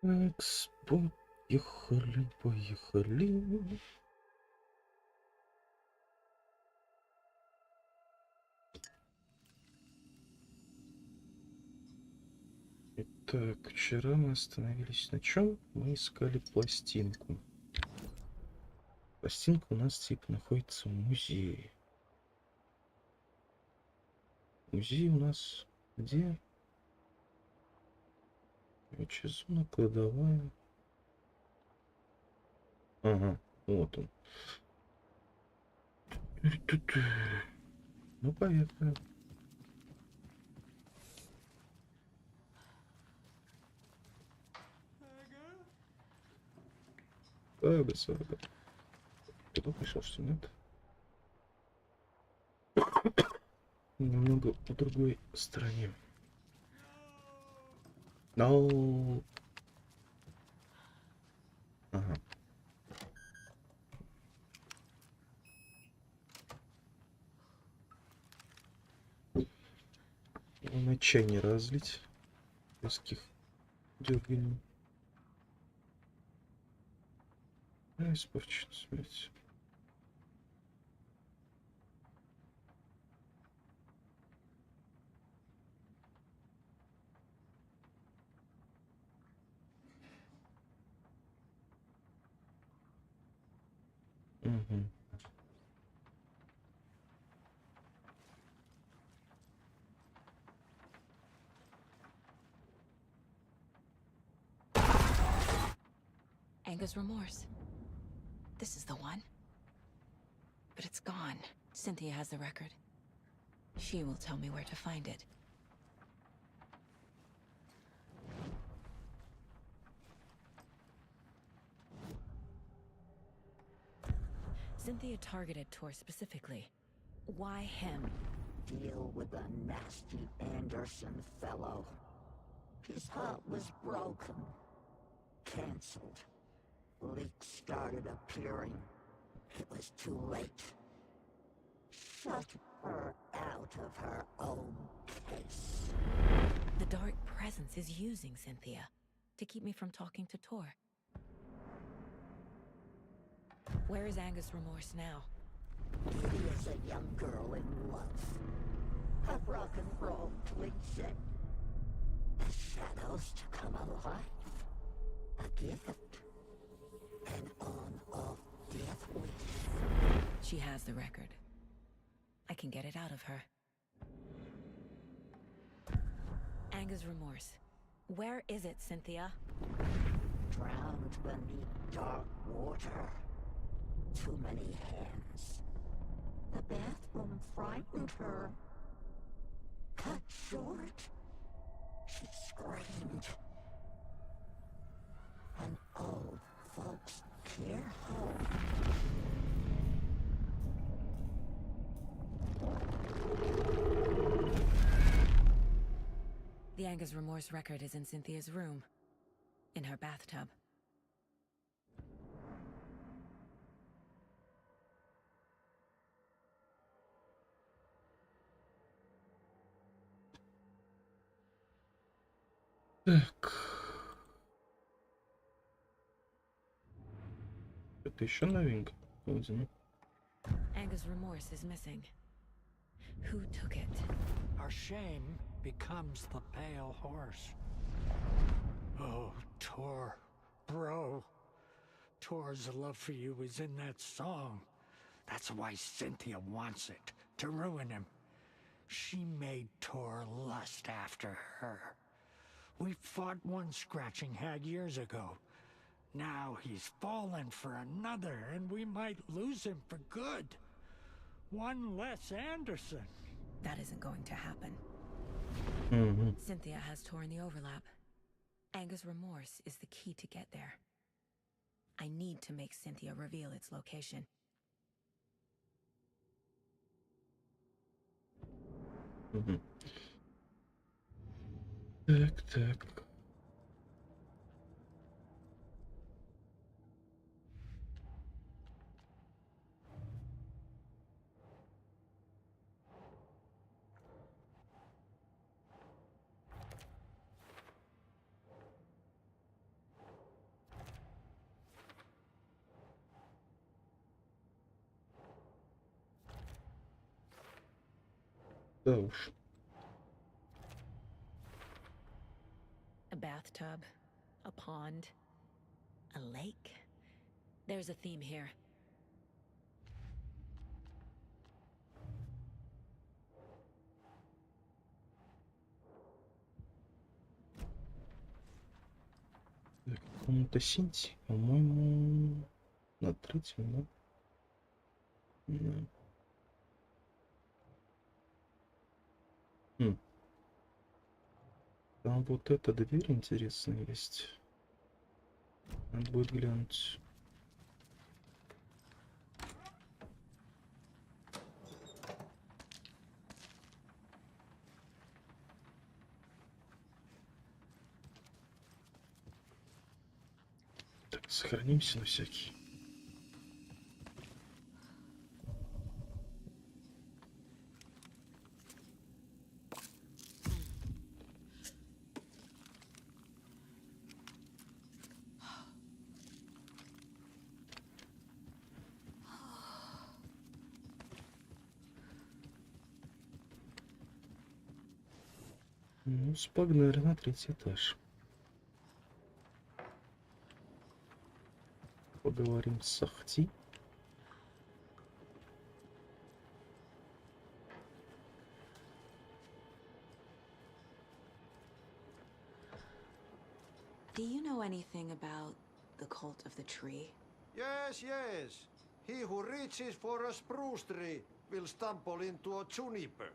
Экс, поехали, поехали. Итак, вчера мы остановились на чем? Мы искали пластинку. Пластинка у нас типа находится в музее. Музей у нас где? Короче, зона кладовая. Ага, вот он. Ну, поехали. Сага, сага. Кто пришел, что нет? Немного по другой стороне. Но... Ага. На чай не разлить. Резких дерганий. Испорчен смерть. Угу. Anger's remorse. This is the one. But it's gone. Cynthia has the record. She will tell me where to find it. Cynthia targeted Tor specifically. Why him? Deal with the nasty Anderson fellow. His heart was broken. Cancelled. Leaks started appearing. It was too late. Shut her out of her own case. The dark presence is using Cynthia to keep me from talking to Tor. Where is Anger's remorse now? He is a young girl in love. A rock and roll cliche. The shadows to come alive. A gift. An on-off death wish. She has the record. I can get it out of her. Anger's remorse. Where is it, Cynthia? Drowned beneath dark water. Too many hands. The bathroom frightened her. Cut short. She screamed. An old folks' care home. The Anger's remorse record is in Cynthia's room. In her bathtub. Так. Это еще новинка. Возьму. Anger's remorse is missing. Who took it? Our shame becomes the pale horse. Oh, Tor, bro. Tor's love for you is in that song. That's why Cynthia wants it, to ruin him. She made Tor lust after her. We fought one scratching hag years ago. Now he's fallen for another, and we might lose him for good. One less Anderson. That isn't going to happen. Угу. Cynthia has Tor in the overlap. Anger's remorse is the key to get there. I need to make Cynthia reveal its location. Угу. Так, так. Да уж. A bathtub, a pond, a lake. There's a theme here. Так, комната Синти, по-моему, на третьем, да? Да. Там вот эта дверь интересная есть. Надо будет глянуть. Так, сохранимся на всякий. Ну, погнали на третий этаж. Поговорим с Ахти. Do you know anything about the cult of the tree? Yes, yes. He who reaches for a spruce tree will stumble into a juniper.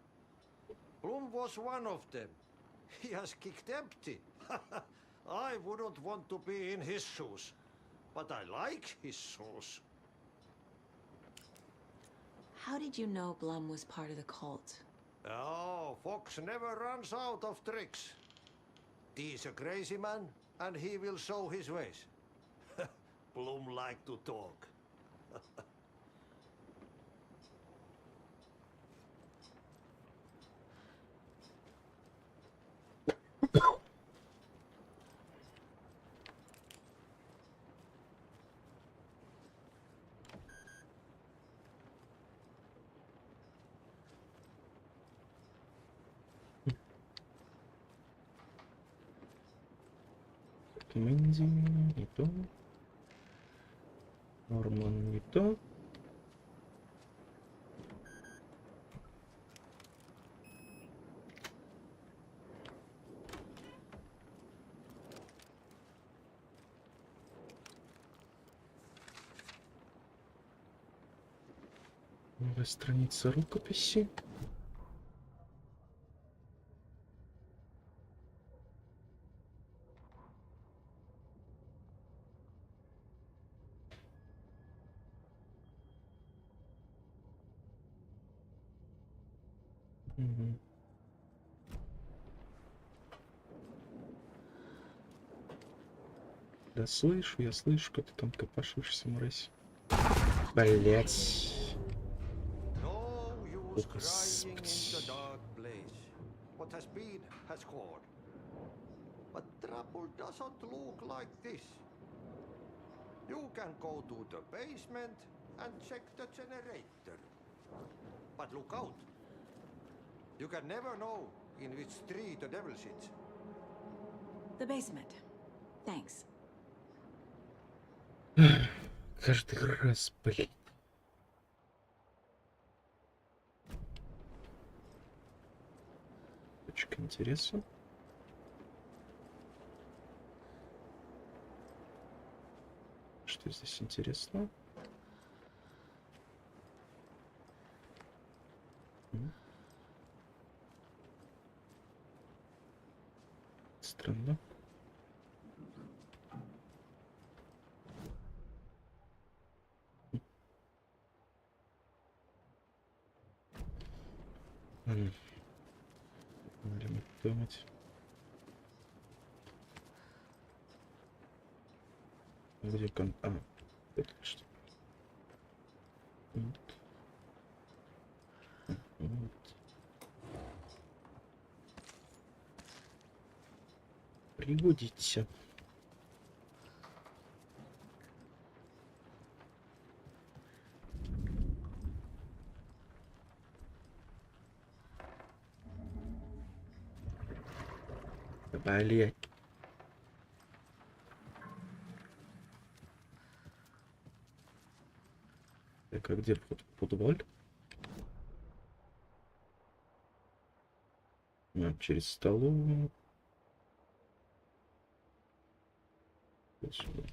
Bloom was one of them. He has kicked empty. I wouldn't want to be in his shoes. But I like his shoes. How did you know Blum was part of the cult? Oh, Fox never runs out of tricks. He's a crazy man, and he will show his ways. Bloom like to talk. Мэнди не то. Норман не то. Новая страница рукописи. Мгм. Да слышу, я слышу, как ты там копошишься, мразь. Блять. No use crying in the Господи. dark place. What has been has gone. But trouble doesn't look like this. You can go to the basement and check the generator. But look out. You can never know in which tree the devil sits. The basement. Thanks. Каждый раз, блин. Точка интереса. Что здесь интересно? Странно. Будем думать. Где это что? Вот. Вот. Пригодится. Блять. Так, а где вход в подваль? А, через столовую. Вот сюда.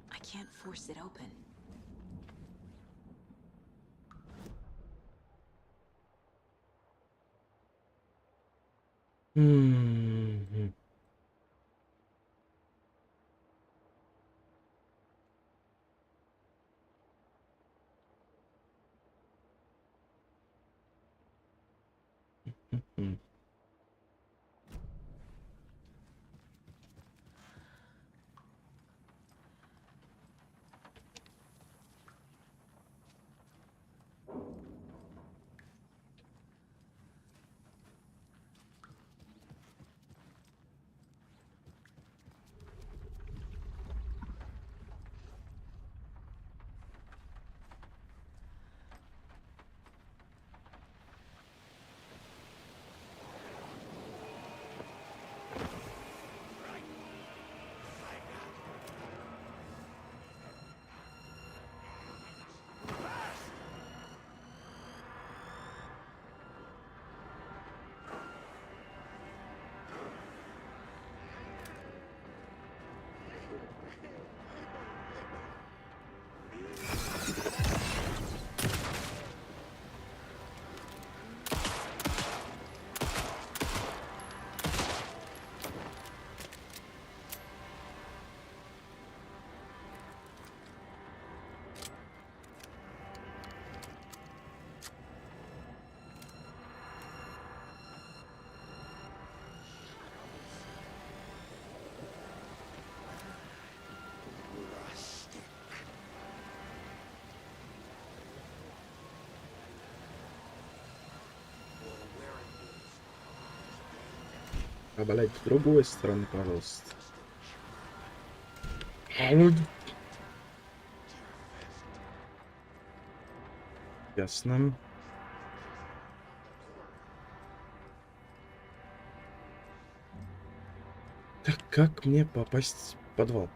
I can't force it open. Мгм. Мгм. А, блядь, с другой стороны, пожалуйста. Ясно. Так как мне попасть в подвал?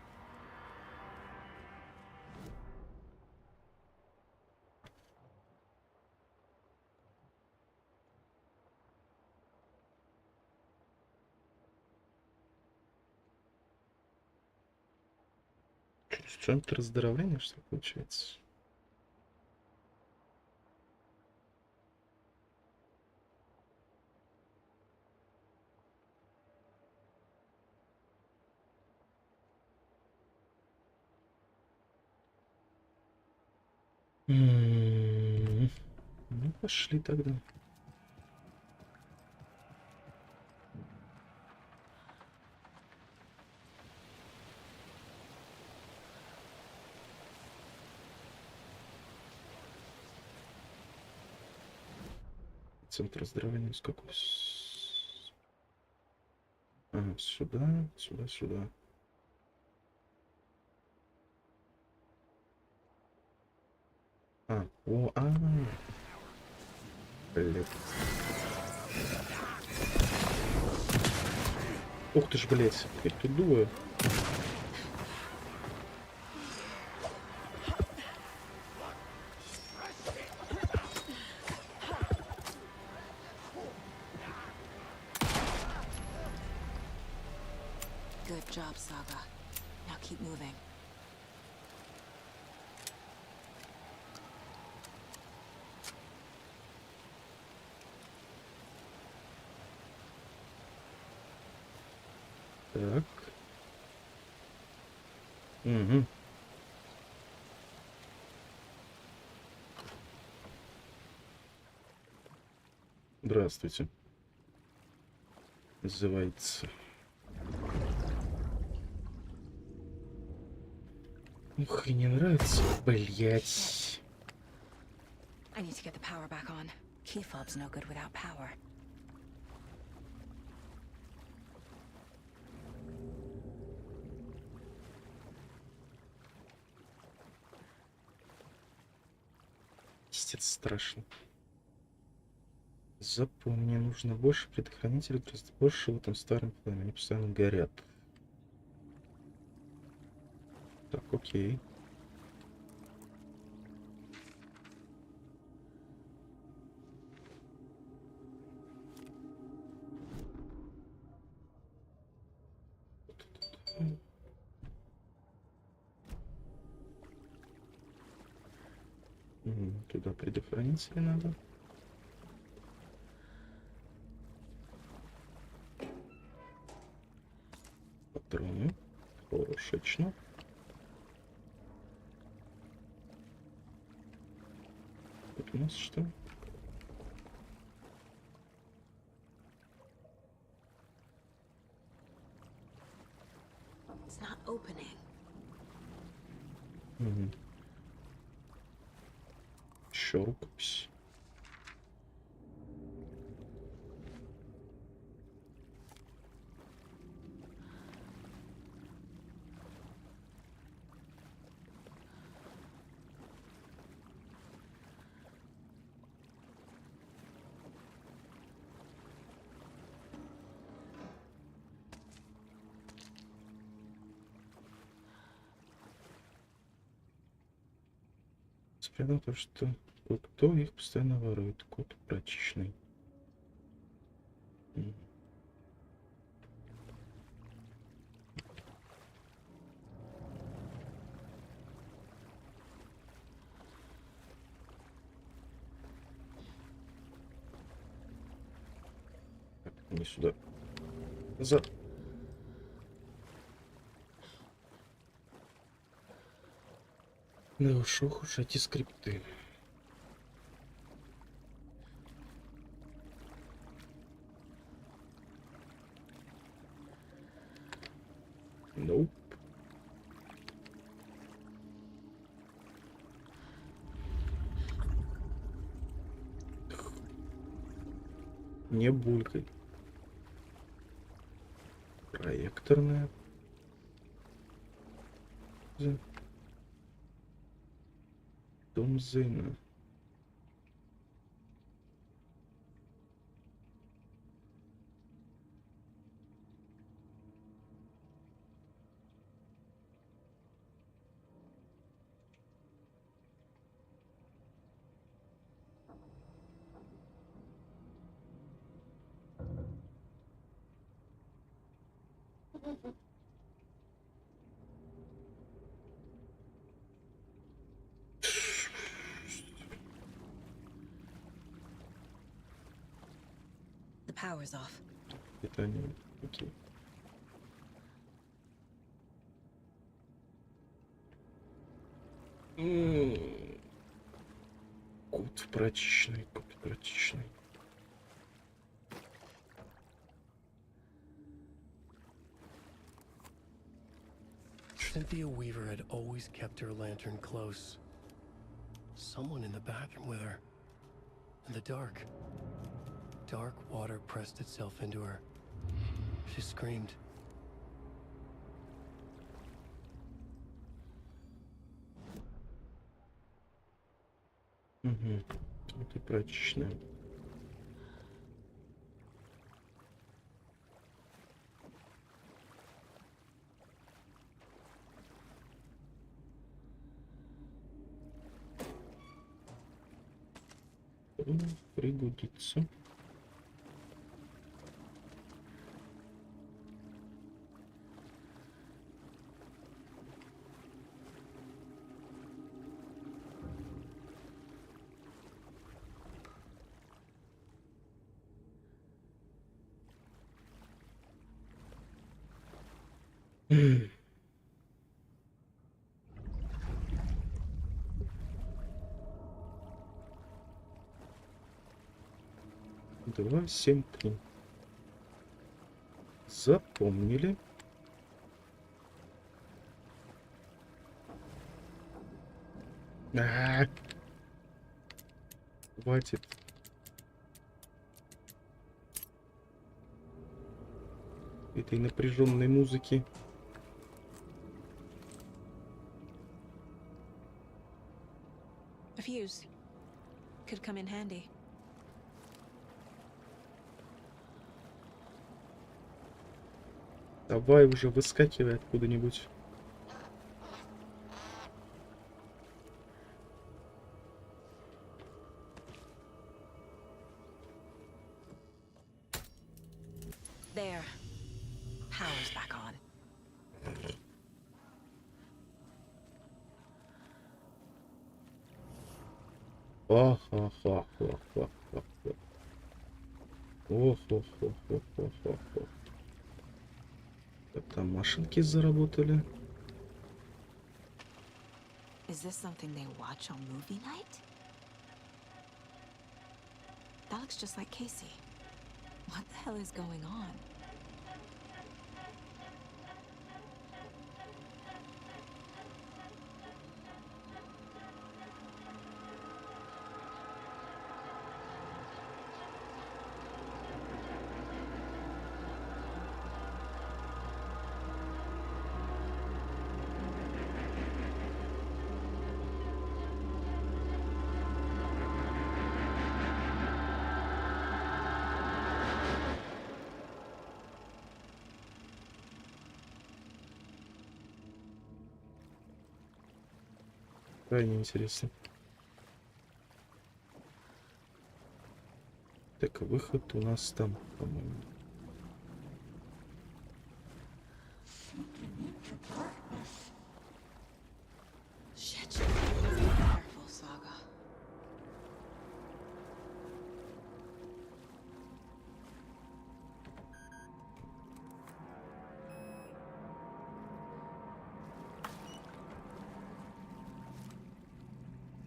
Через центр оздоровления, что ли, получается? М, Ну, пошли тогда. Центр оздоровления с какой? Ага, сюда, сюда, сюда. Блядь. Ух ты ж, блядь, теперь тут двое. Good job, Saga. Now keep moving. Так. Угу. Здравствуйте. Называется. Ух, и не нравится, блять. I need to get the power back on. Key fob's no good without power. Пиздец, страшно. Запомни, нужно больше предохранителей, гораздо больше в этом старом плане. Они постоянно горят. Так, окей. Туда предохранители надо. Патроны. Хорошечно. Тут у нас что? It's not opening. Еще рукопись. Несмотря на то, что кто их постоянно ворует, код прачечный. Так, не сюда. Назад. Да уж, ох уж эти скрипты. Nope. Не булькай. Проекторная. Дом Зена. The power's off. Питание. Окей. Код прачечный, код прачечный. Cynthia Weaver had always kept her lantern close. Someone in the bathroom with her. In the dark. Dark water pressed itself into her. She screamed. Вот и прачечная. Пригодится. Два, 7, 3. Запомнили. Хватит. Этой напряженной музыки. A fuse could come in handy. Давай уже выскакивай откуда-нибудь. There. Power's back on. Ха-ха-ха-ха-ха-ха. Ох-ох-ох-ох-ох-ох. Там машинки заработали. Is this something they watch on movie night? That looks just like Casey. What the hell is going on? Крайне интересно. Так, выход у нас там, по-моему. Shit. Careful, Saga.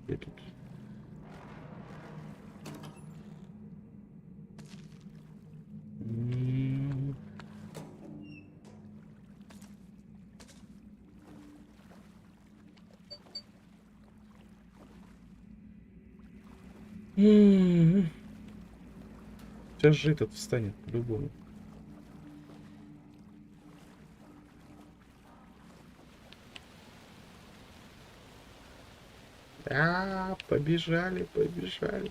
Где тут? Сейчас же этот встанет по-любому. Побежали, побежали.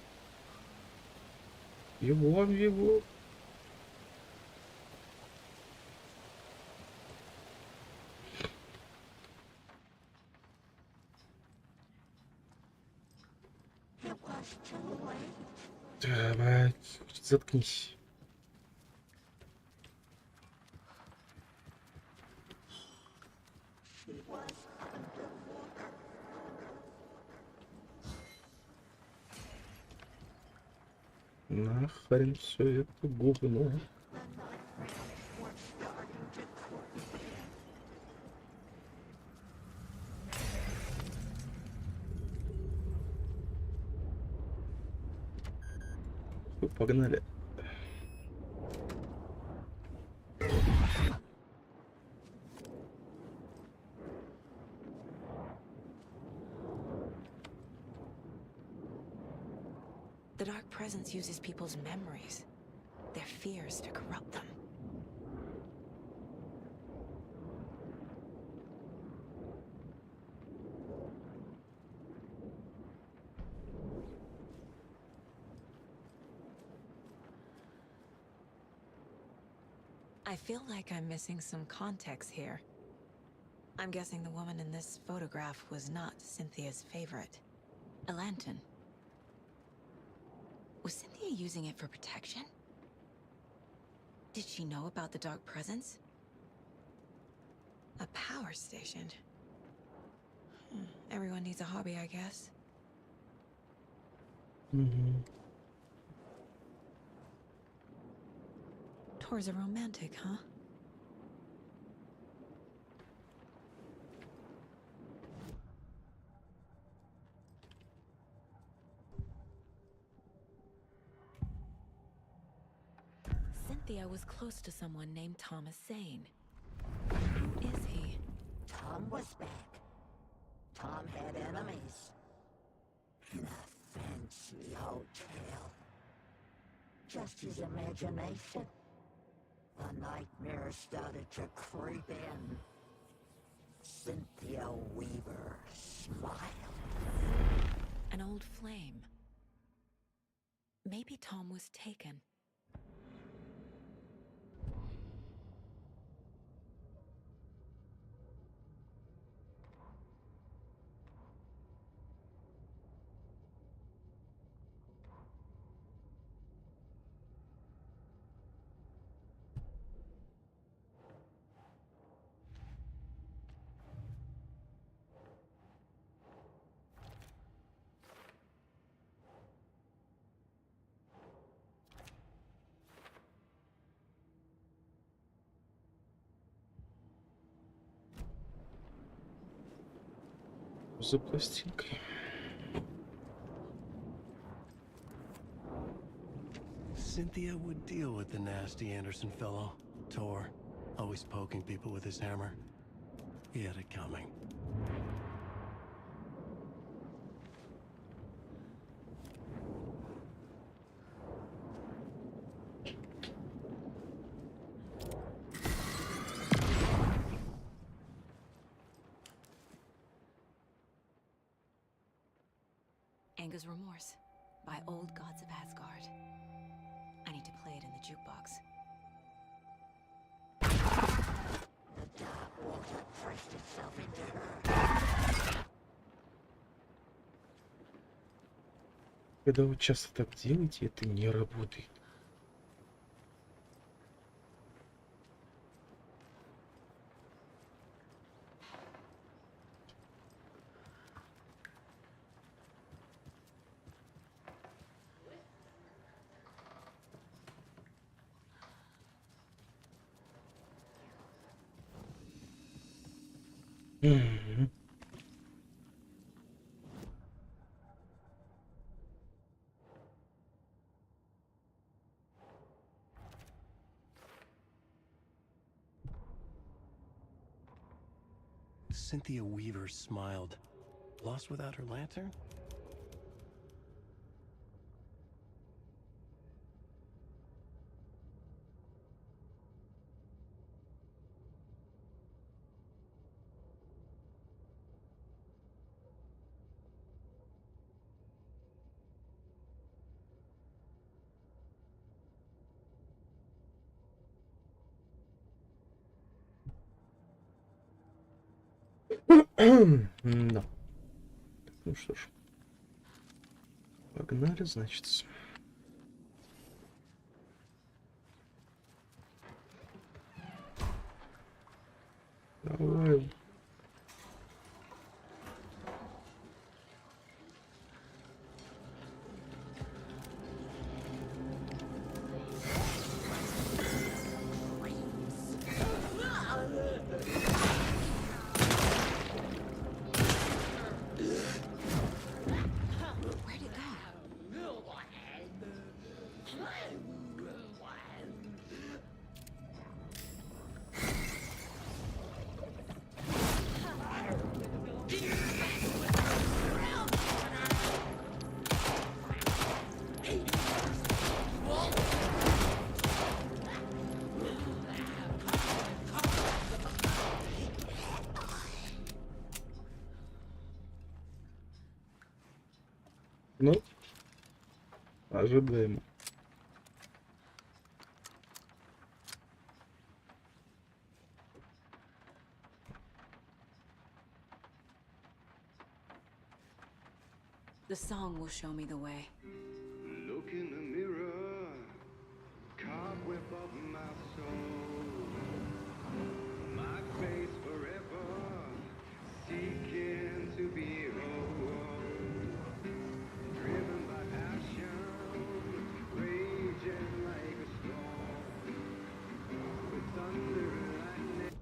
Бегом, бегом. Давай, заткнись. Нахрен все это говно. Погнали. The Dark Presence uses people's memories, their fears to corrupt them. I feel like I'm missing some context here. I'm guessing the woman in this photograph was not Cynthia's favorite. A lantern. Was Cynthia using it for protection? Did she know about the Dark Presence? A power station. Everyone needs a hobby, I guess. Tor's a romantic, huh? Cynthia was close to someone named Thomas Zane. Who is he? Tom was back. Tom had enemies. In a fancy hotel. Just his imagination. The nightmare started to creep in. Cynthia Weaver smiled. An old flame. Maybe Tom was taken. За пластинкой. Cynthia would deal with the nasty Anderson fellow, Tor, always poking people with his hammer. He had it coming. Anger's Remorse by Old Gods of Asgard. I need to play it in the jukebox. The dark water pressed itself into her. Когда вы часто так делаете, это не работает. Мгм. Cynthia Weaver smiled. Lost without her lantern? Да. Ну что ж. Погнали, значит. Давай. Where'd it go? Ну, ожидаемо. The song will show me the way. Look in the mirror, cobweb of my soul. My face forever, seeking to be whole. Driven by passion, raging like a storm. With thunder and lightning.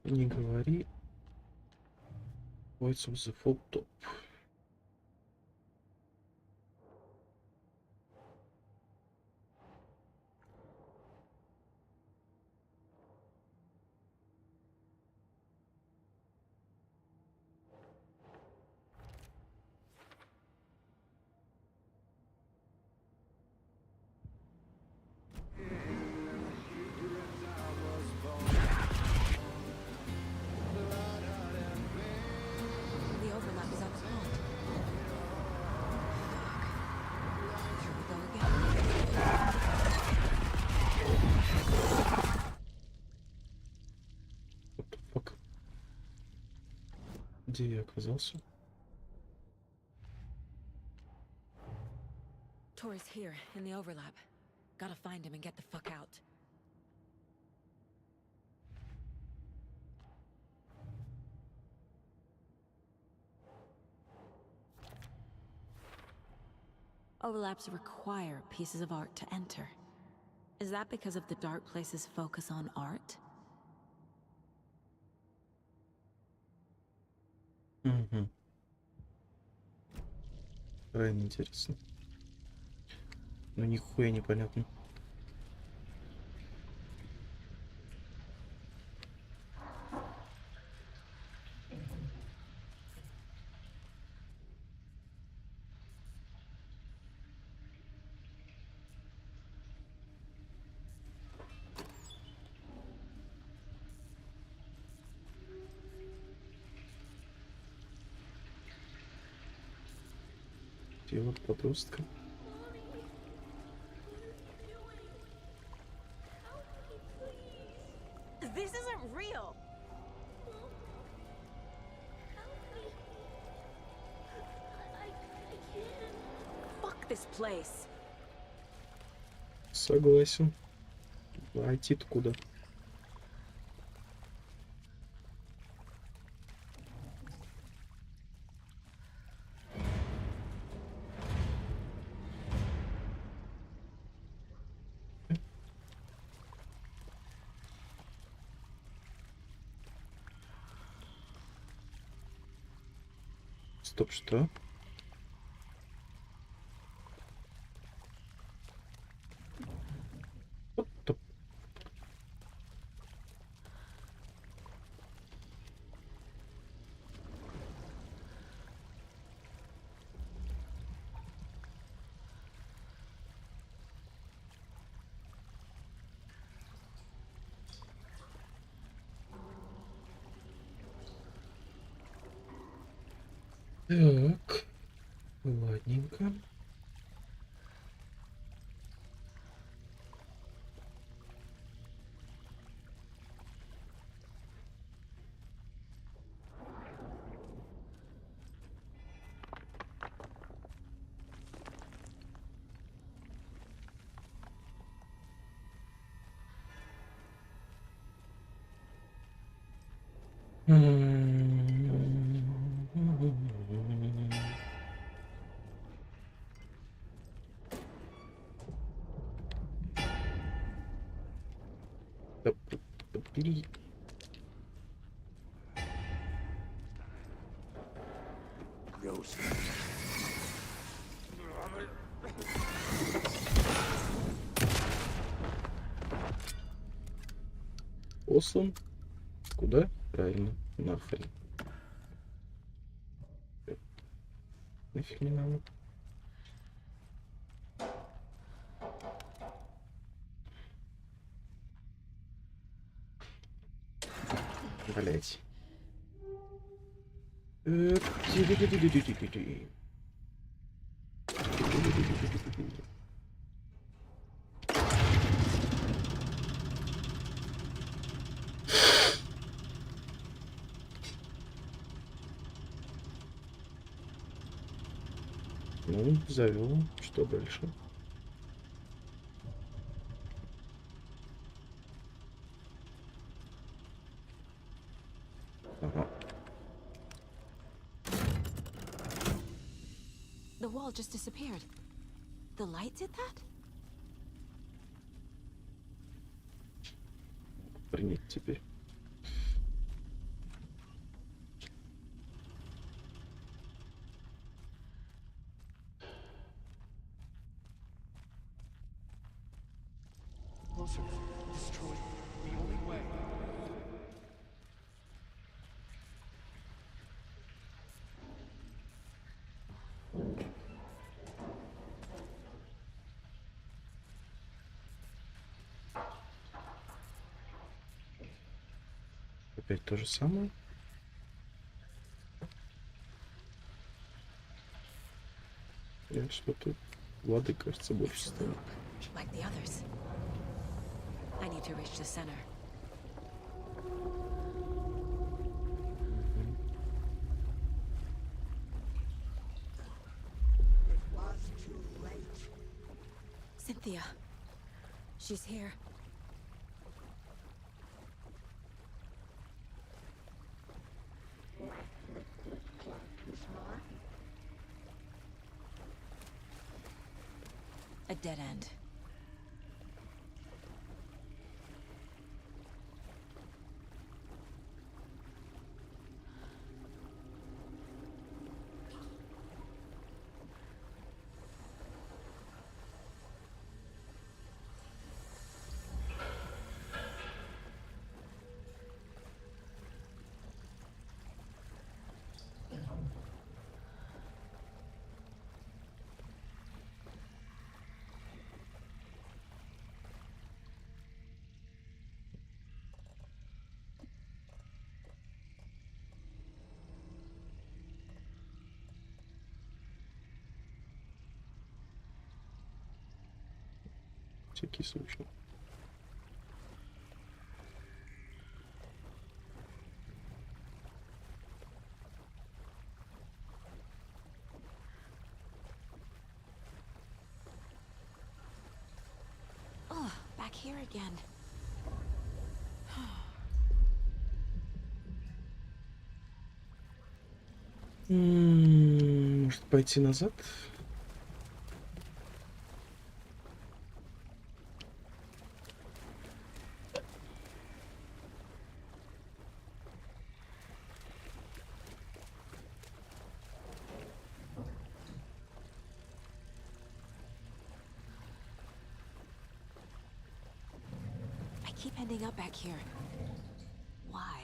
Не говори. Voice of the Full Top. The overlap is out the pond. Fuck. Here we go again. What the fuck? Где я оказался? Tor is here, in the overlap. Gotta find him and get the fuck out. Overlaps require pieces of art to enter. Is that because of the dark place's focus on art? Угу. Крайне интересно. Ну нихуя непонятно. Тело подростка. This isn't real! Fuck this place. Согласен. А идти-то куда? Стоп, что? Вот топ. Так, ладненько. Да, подбери. Послан. Куда? Правильно. Нахрен. Нафиг не надо. Блять. Ну, завел. Что дальше? Ага. The wall just disappeared. The light did that? Принять теперь. Closer. Destroy. The only way. Опять то же самое. Я что-то воды, кажется, больше стало. Like the others. I need to reach the center. It was too late. Cynthia. She's here. dead end. Всякий случай. Oh, back here again. Может пойти назад? I keep ending up back here. Why?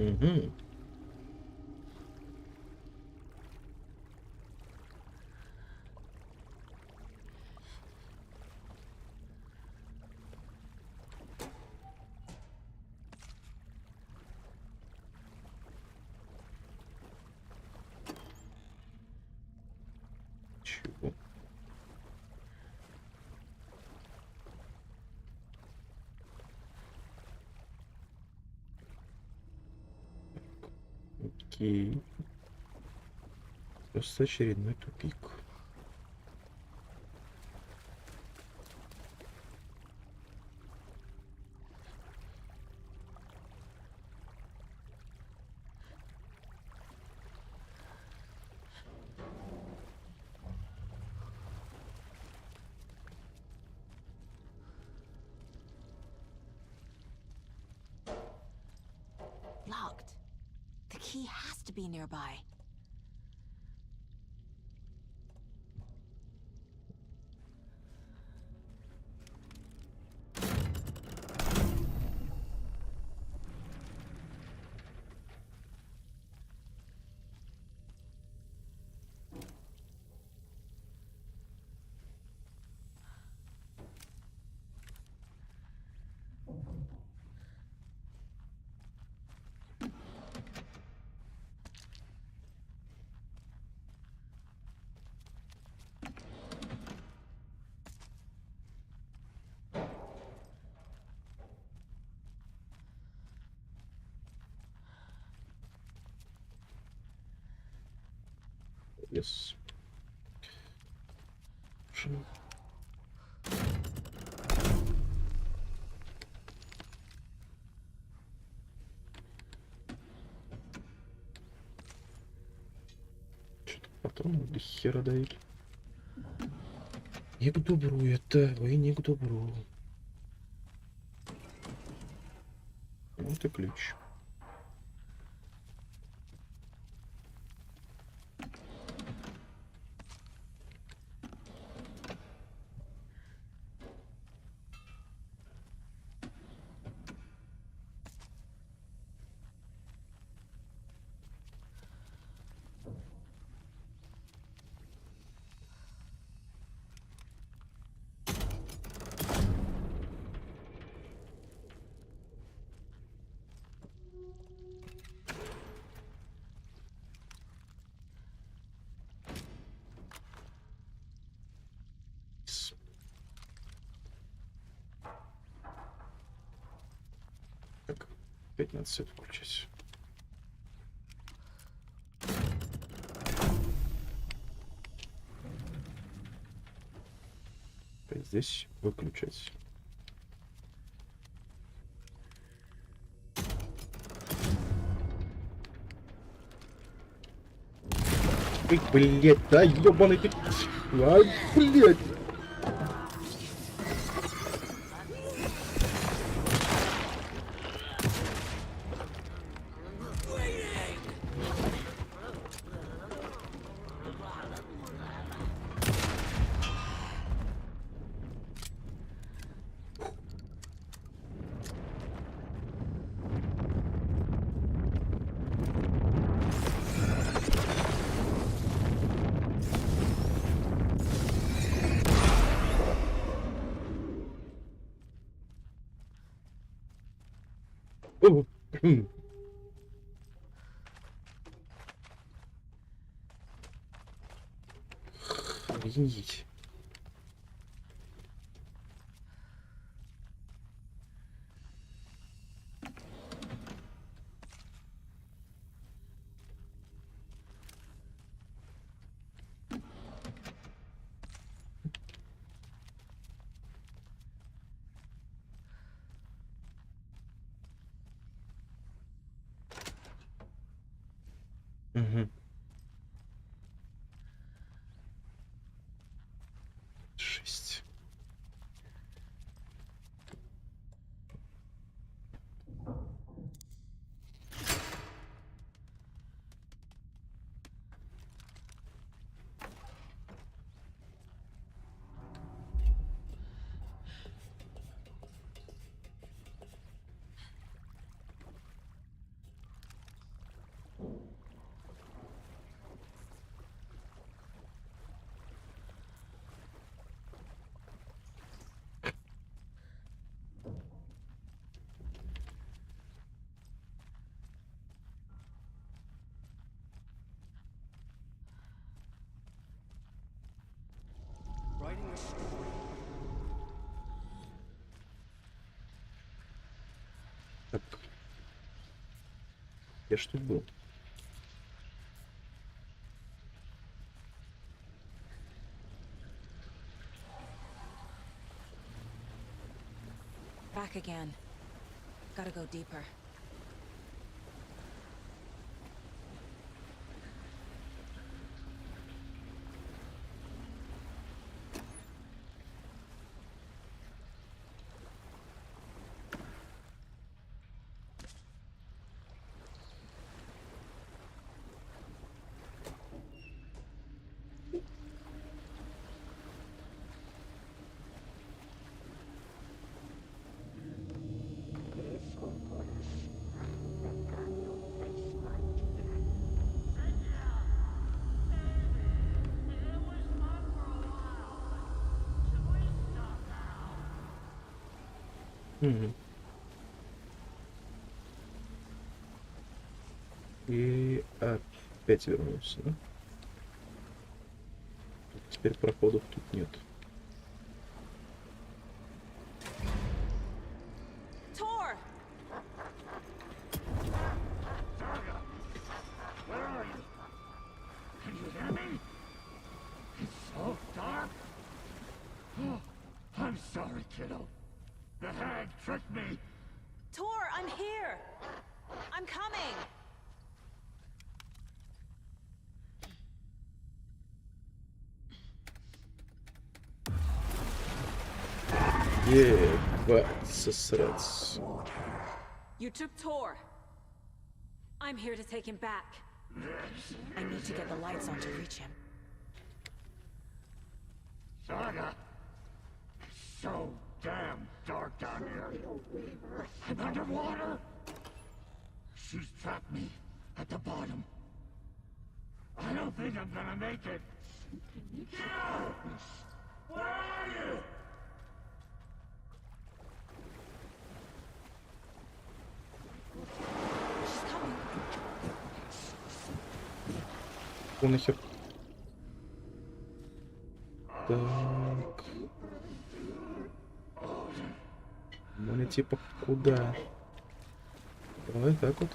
Угу. Чего? Окей. Просто очередной тупик. Locked. The key has to be nearby. Yes. Шо? Что-то патроны до хера дают. Не к добру это, ой, не к добру. Вот и ключ. Опять надо свет включать. Опять здесь выключать. Эй, блядь, да ёбаный ты... Ай, блядь. О, охренеть. Угу. 6. Writing a story. Так. Я что был? Back again. Gotta go deeper. Угу. И опять вернулся, да? Теперь проходов тут нет. Tor! Can you hear me? It's so dark. Oh, I'm sorry, kiddo. The hag tricked me. Tor, I'm here! I'm coming! Ебать, сосраться. You took Tor. I'm here to take him back. I need to get the lights on to reach him. Saga, it's so damn dark down here. I'm underwater. She's trapped me at the bottom. I don't think I'm gonna make it. Kiddo! Where are you? She's coming. О, нахер. Так. Ну, типа, куда? Давай так вот.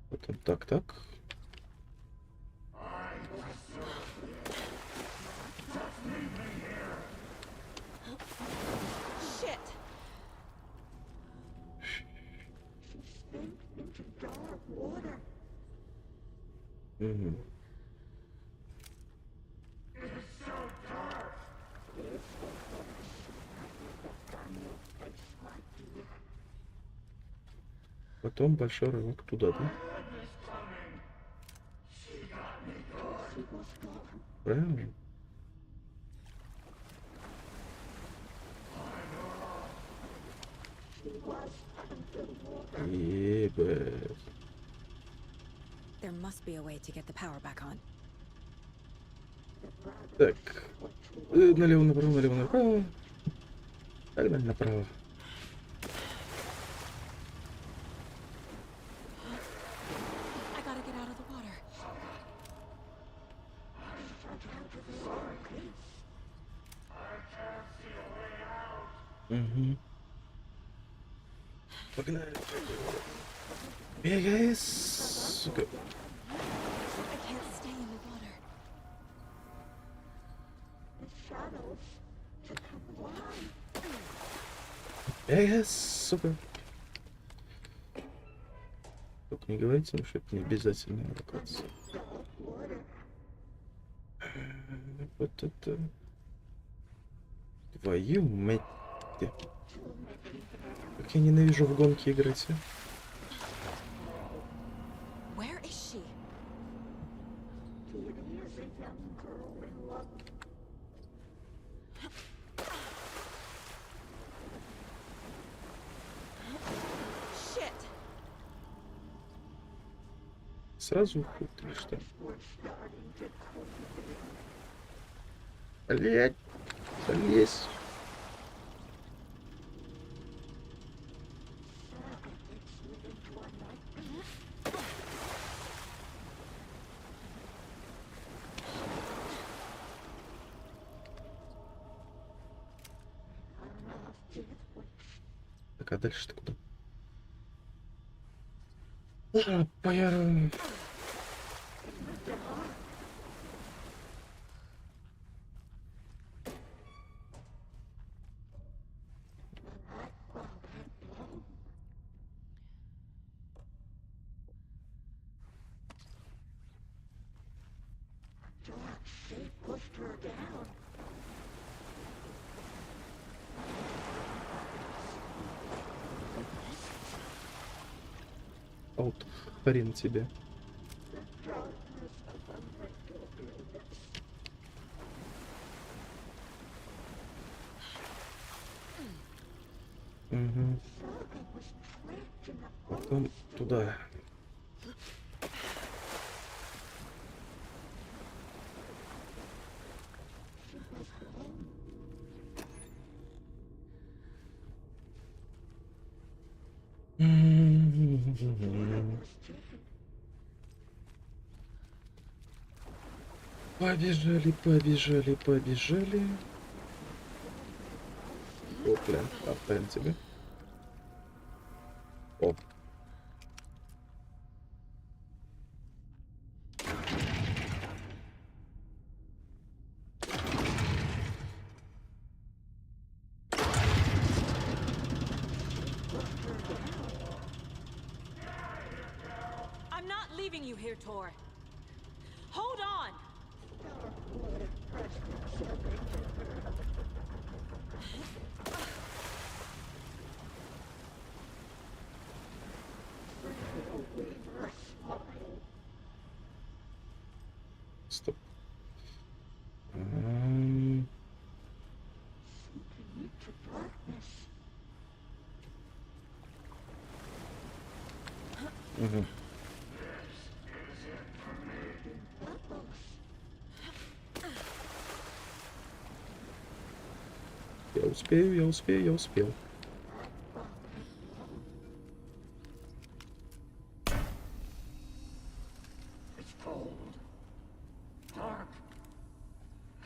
Потом так. Shit! Угу. Потом большой рывок туда, да? Правильно? Ебать. There must be a way to get the power back on. Так. Налево, направо, налево, направо. Погнали направо. I gotta get out of the water. Угу. Погнали. Бегай, сука. I can't stay in the water. Бегай, сука. Только не говорите, что это не обязательная локация. Вот это... Твою мать. Как я ненавижу в гонки играть, а? Where is she? Shit! Сразу уход или что? Блять! Залезь! Так, а дальше-то куда? Пояру. А вот хрен тебе. Угу. Потом туда. Побежали, побежали, побежали. Опля, оставим тебе. Оп. I'm not leaving you here, Tor. Hold on! Стоп. Угу. Я успею, я успею, я успел. It's cold. Dark.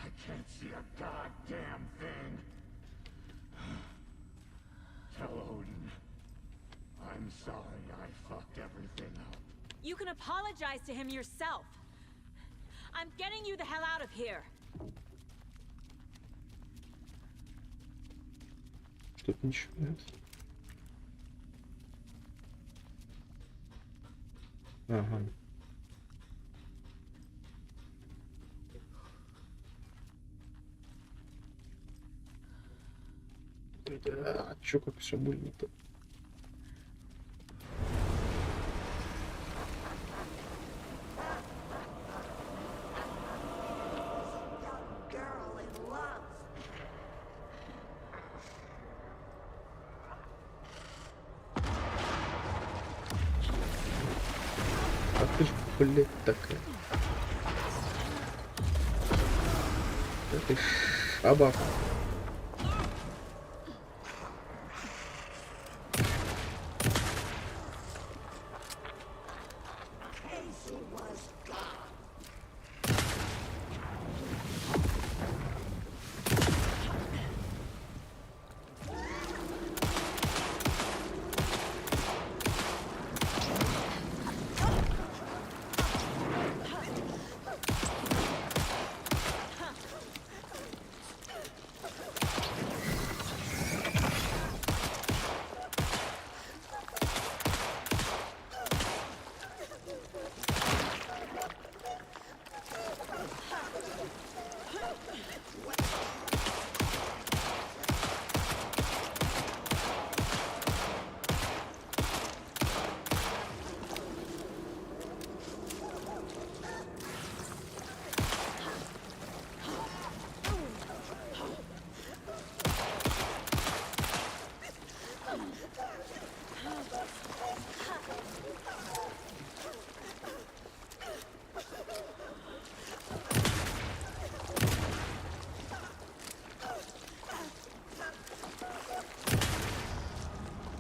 I can't see a goddamn sorry I fucked everything up. You can apologize to him yourself. I'm getting you the hell out of here. Что-то ничего нет. Ага. Да, чё, как все больно-то? Girl in love. А ты ж, блядь, такая. Да ты шабак. Casey was gone.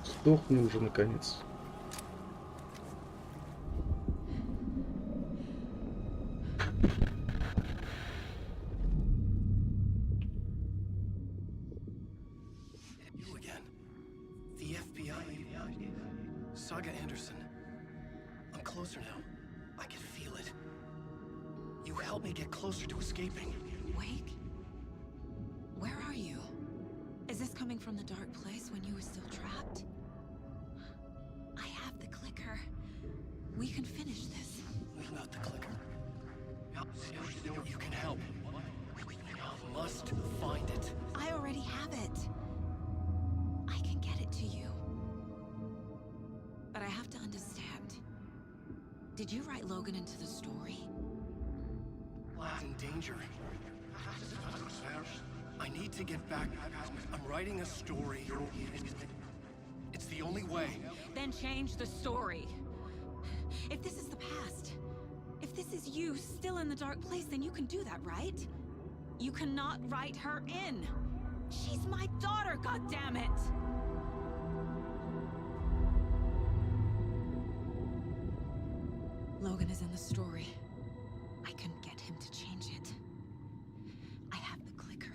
Сдохни уже, наконец. You again. The FBI. Saga Anderson. I'm closer now. I can feel it. You helped me get closer to escaping. Wake? Where are you? Is this coming from the dark place when you were still trapped? I have the clicker. We can finish this. Without the clicker. You can help. We must find it. I already have it. I can get it to you. But I have to understand. Did you write Logan into the story? In danger. I need to get back. I'm writing a story. It's the only way. Then change the story. If this is the past, if this is you still in the dark place, then you can do that, right? You cannot write her in. She's my daughter, goddammit! Logan is in the story. I can get him to change it. I have the clicker.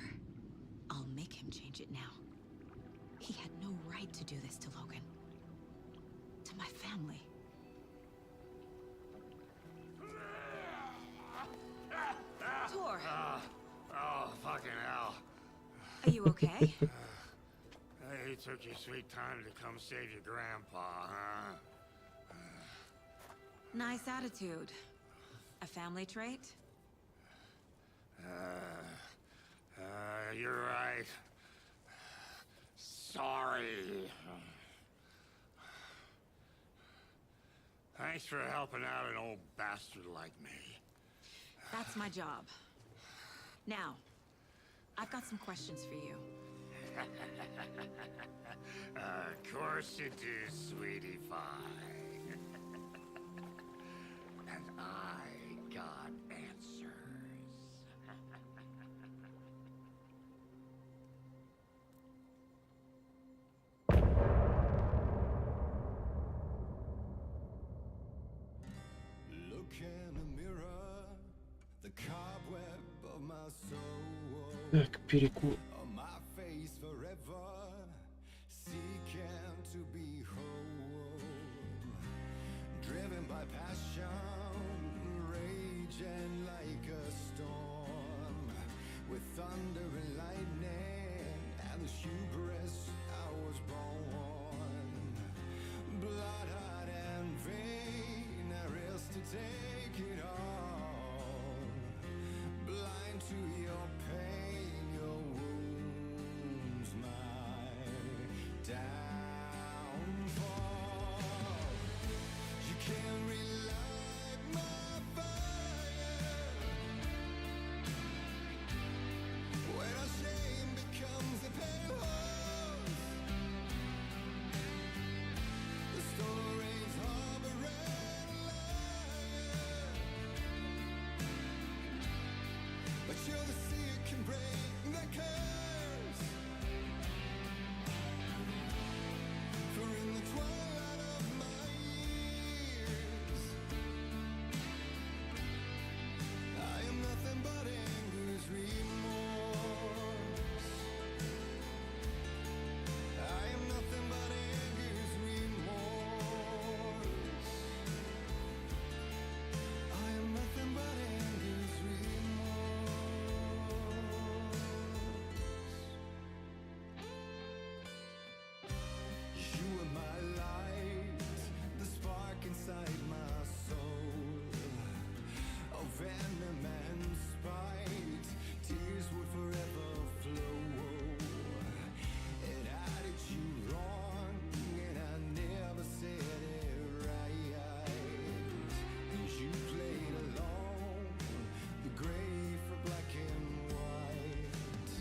I'll make him change it now. He had no right to do this to Logan. To my family. Tor, Oh, fucking hell. are you okay? Hey, you took your sweet time to come save your grandpa, huh? Nice attitude. A family trait? You're right. Sorry. Thanks for helping out an old bastard like me. That's my job. Now, I've got some questions for you. Of course you do, sweetie pie. And I got answers. Look in the mirror, the cobweb of my soul. Так, перекур. On my face forever, seeking to be whole. my passion, raging like a storm, with thunder and lightning and the hubris I was born. Blood, heart, and vein, I risk to take it all. Blind to your pain, your wounds, my downfall. You can't relight my fire when our shame becomes a pale horse. The stories harbor and liar, but you're the sea that can break the curse. For in the twilight of my years, I am nothing but anger's remorse. I am nothing but anger's remorse. I am nothing but anger's remorse. You are my light, the spark inside my soul. Of venom and spite, tears would forever flow. And I did you wrong, and I never said it right. And you played along, the gray for black and white.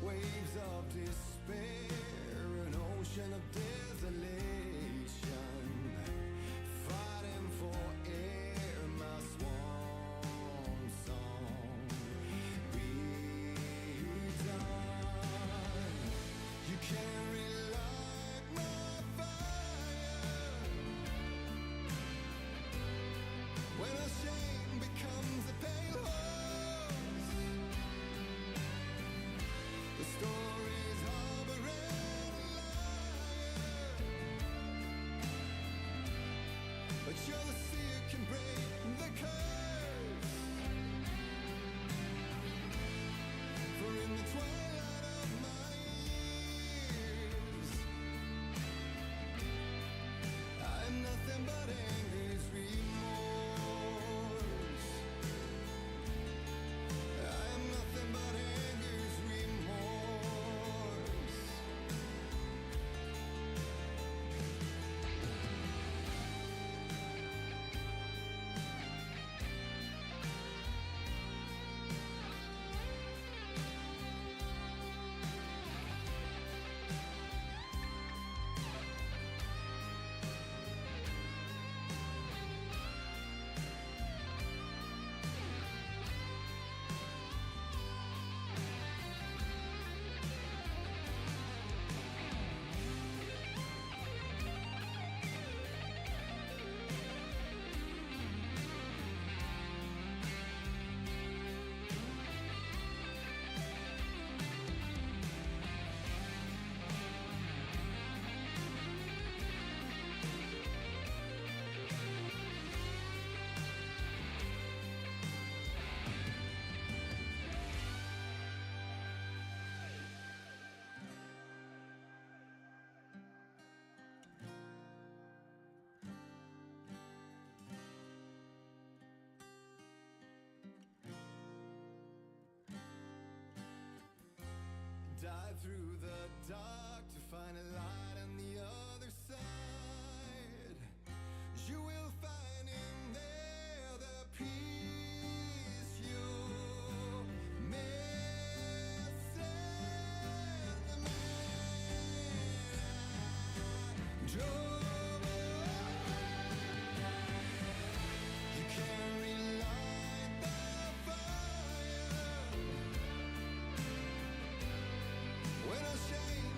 Waves of despair, an ocean of desolation, fighting for air, my swan song. Be done. You can't relight my fire when our shame becomes a pale horse. The stories harbor and liar, but you're the sea that can break the curse. For in the twilight of my years, I am nothing but anger's remorse. I am nothing but anger's remorse. Dive through the dark to find a light on the other side. You will find in there the peace you're missing. The man I drove. You can't relight the fire when our shame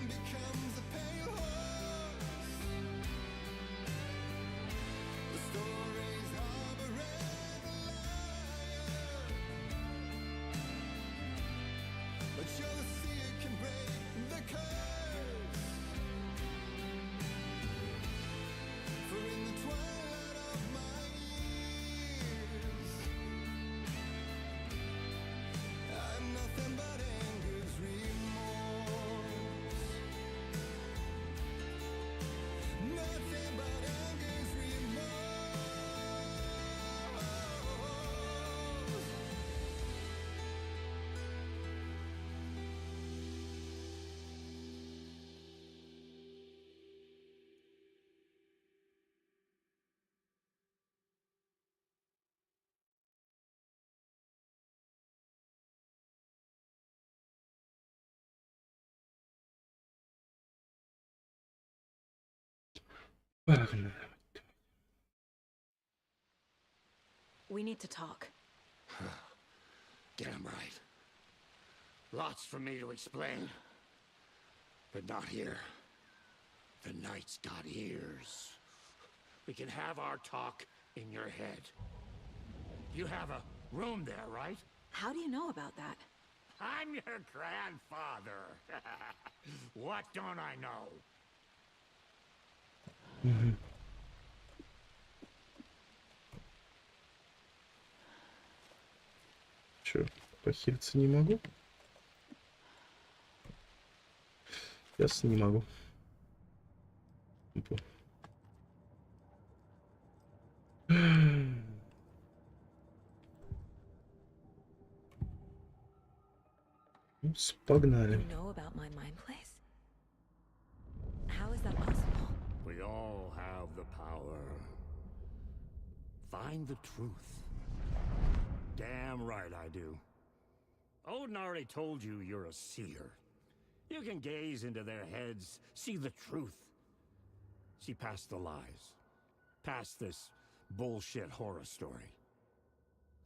nothing but anger's remorse. Погнали. We need to talk. Damn right. Lots for me to explain. But not here. The night's got ears. We can have our talk in your head. You have a room there, right? How do you know about that? I'm your grandfather. What don't I know? Че, похилиться не могу? Ясно, не могу. Опа. Ну, погнали. You know about my mind place? How is that possible? We all have the power. Find the truth. Damn right I do. Odin already told you you're a seer. You can gaze into their heads, see the truth. See past the lies. Past this bullshit horror story.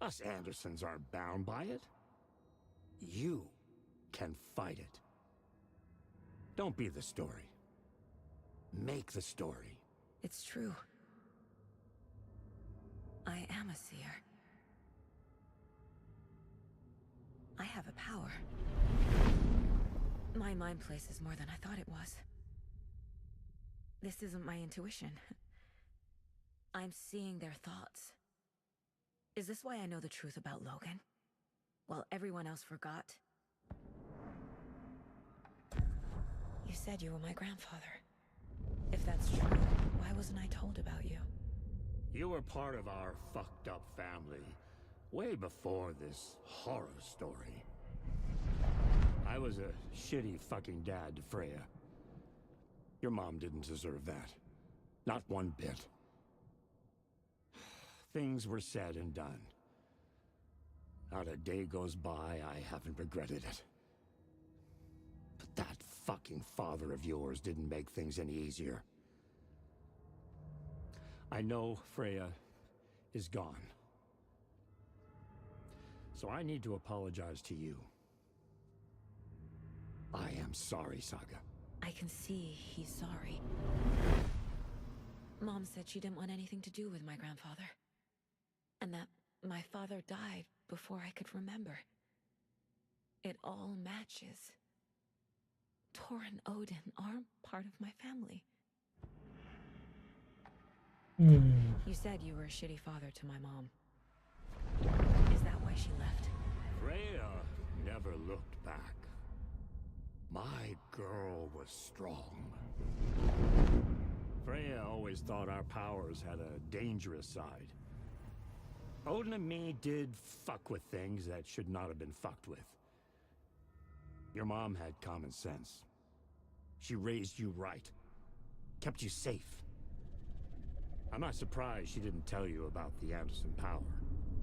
Us Andersons aren't bound by it. You can fight it. Don't be the story. Make the story. It's true. I am a seer. I have a power. My mind place is more than I thought it was. This isn't my intuition. I'm seeing their thoughts. Is this why I know the truth about Logan? While everyone else forgot? You said you were my grandfather. If that's true, why wasn't I told about you? You were part of our fucked up family way before this horror story. I was a shitty fucking dad to Freya. Your mom didn't deserve that. Not one bit. Things were said and done. Not a day goes by I haven't regretted it. But that fucking father of yours didn't make things any easier. I know Freya is gone. So I need to apologize to you. I am sorry, Saga. I can see he's sorry. Mom said she didn't want anything to do with my grandfather. And that my father died before I could remember. It all matches. Tor and Odin are part of my family. You said you were a shitty father to my mom. Is that why she left? Freya never looked back. My girl was strong. Freya always thought our powers had a dangerous side. Odin and me did fuck with things that should not have been fucked with. Your mom had common sense. She raised you right. Kept you safe. I'm not surprised she didn't tell you about the Anderson power.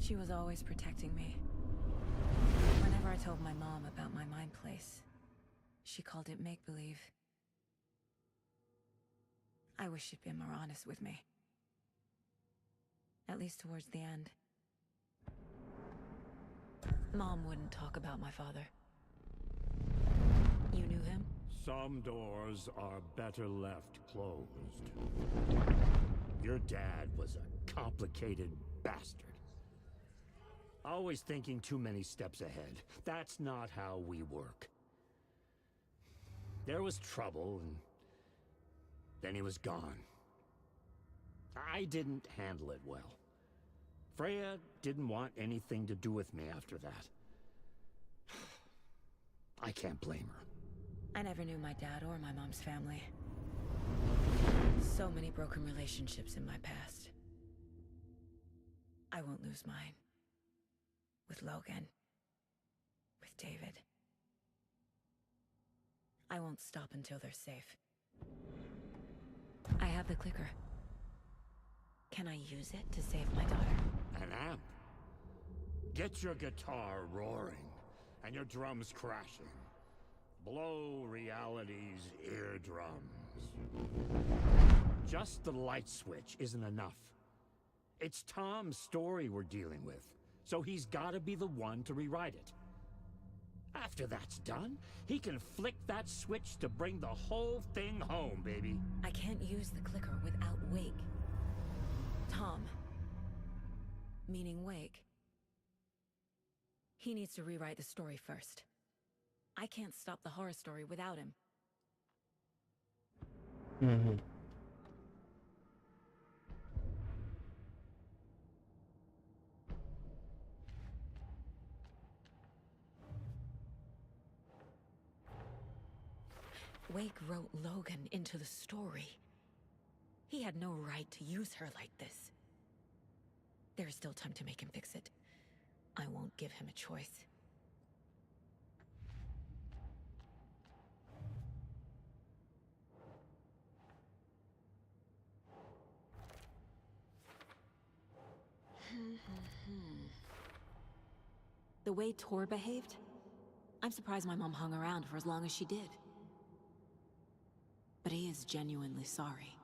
She was always protecting me. Whenever I told my mom about my mind place, she called it make-believe. I wish she'd been more honest with me. At least towards the end. Mom wouldn't talk about my father. You knew him? Some doors are better left closed. Your dad was a complicated bastard. Always thinking too many steps ahead. That's not how we work. There was trouble, and then he was gone. I didn't handle it well. Freya didn't want anything to do with me after that. I can't blame her. I never knew my dad or my mom's family. So many broken relationships in my past. I won't lose mine. With Logan. With David. I won't stop until they're safe. I have the clicker. Can I use it to save my daughter? An amp. Get your guitar roaring and your drums crashing. Blow reality's eardrums. Just the light switch isn't enough. It's Tom's story we're dealing with, so he's gotta be the one to rewrite it. After that's done, he can flick that switch to bring the whole thing home, baby. I can't use the clicker without Wake. Tom. Meaning Wake. He needs to rewrite the story first. I can't stop the horror story without him. Угу. Wake wrote Logan into the story. He had no right to use her like this. There's still time to make him fix it. I won't give him a choice. The way Tor behaved? I'm surprised my mom hung around for as long as she did. But he is genuinely sorry.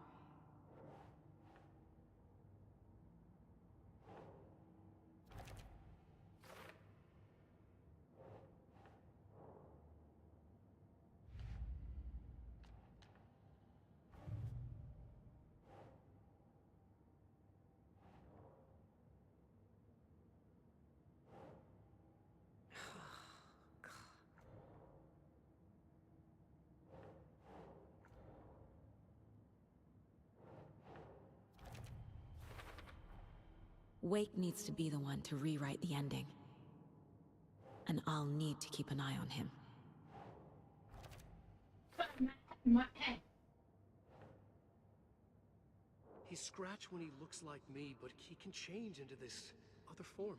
Wake needs to be the one to rewrite the ending. And I'll need to keep an eye on him. He's Scratch when he looks like me, but he can change into this other form.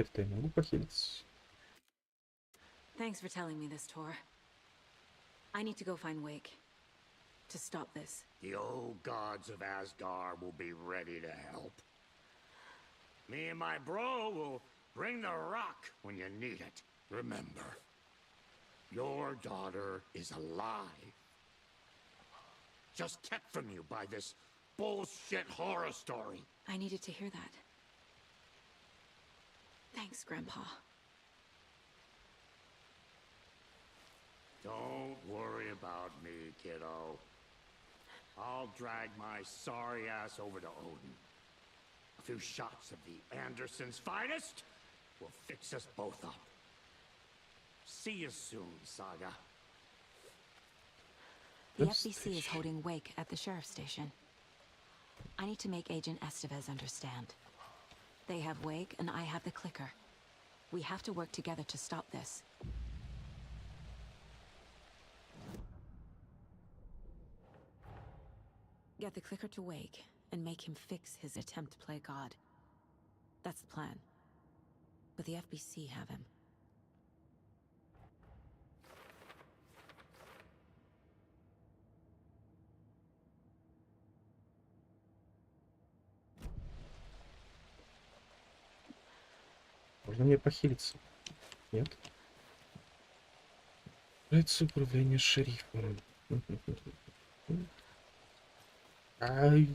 Теперь-то я могу похилиться. Thanks for telling me this, Tor. I need to go find Wake. To stop this. The old gods of Asgard will be ready to help. Me and my bro will bring the rock when you need it. Remember, your daughter is alive. Just kept from you by this bullshit horror story. I needed to hear that. Thanks, Grandpa. Don't worry about me, kiddo. I'll drag my sorry ass over to Odin. A few shots of the Andersons' finest will fix us both up. See you soon, Saga. The FBC is holding Wake at the sheriff's station. I need to make Agent Estevez understand. They have Wake and I have the clicker. We have to work together to stop this. Get the clicker to Wake and make him fix his attempt to play God. That's the plan. But the FBC have him. Можно мне похилиться? Нет? Нравится управление шерифом. Ай,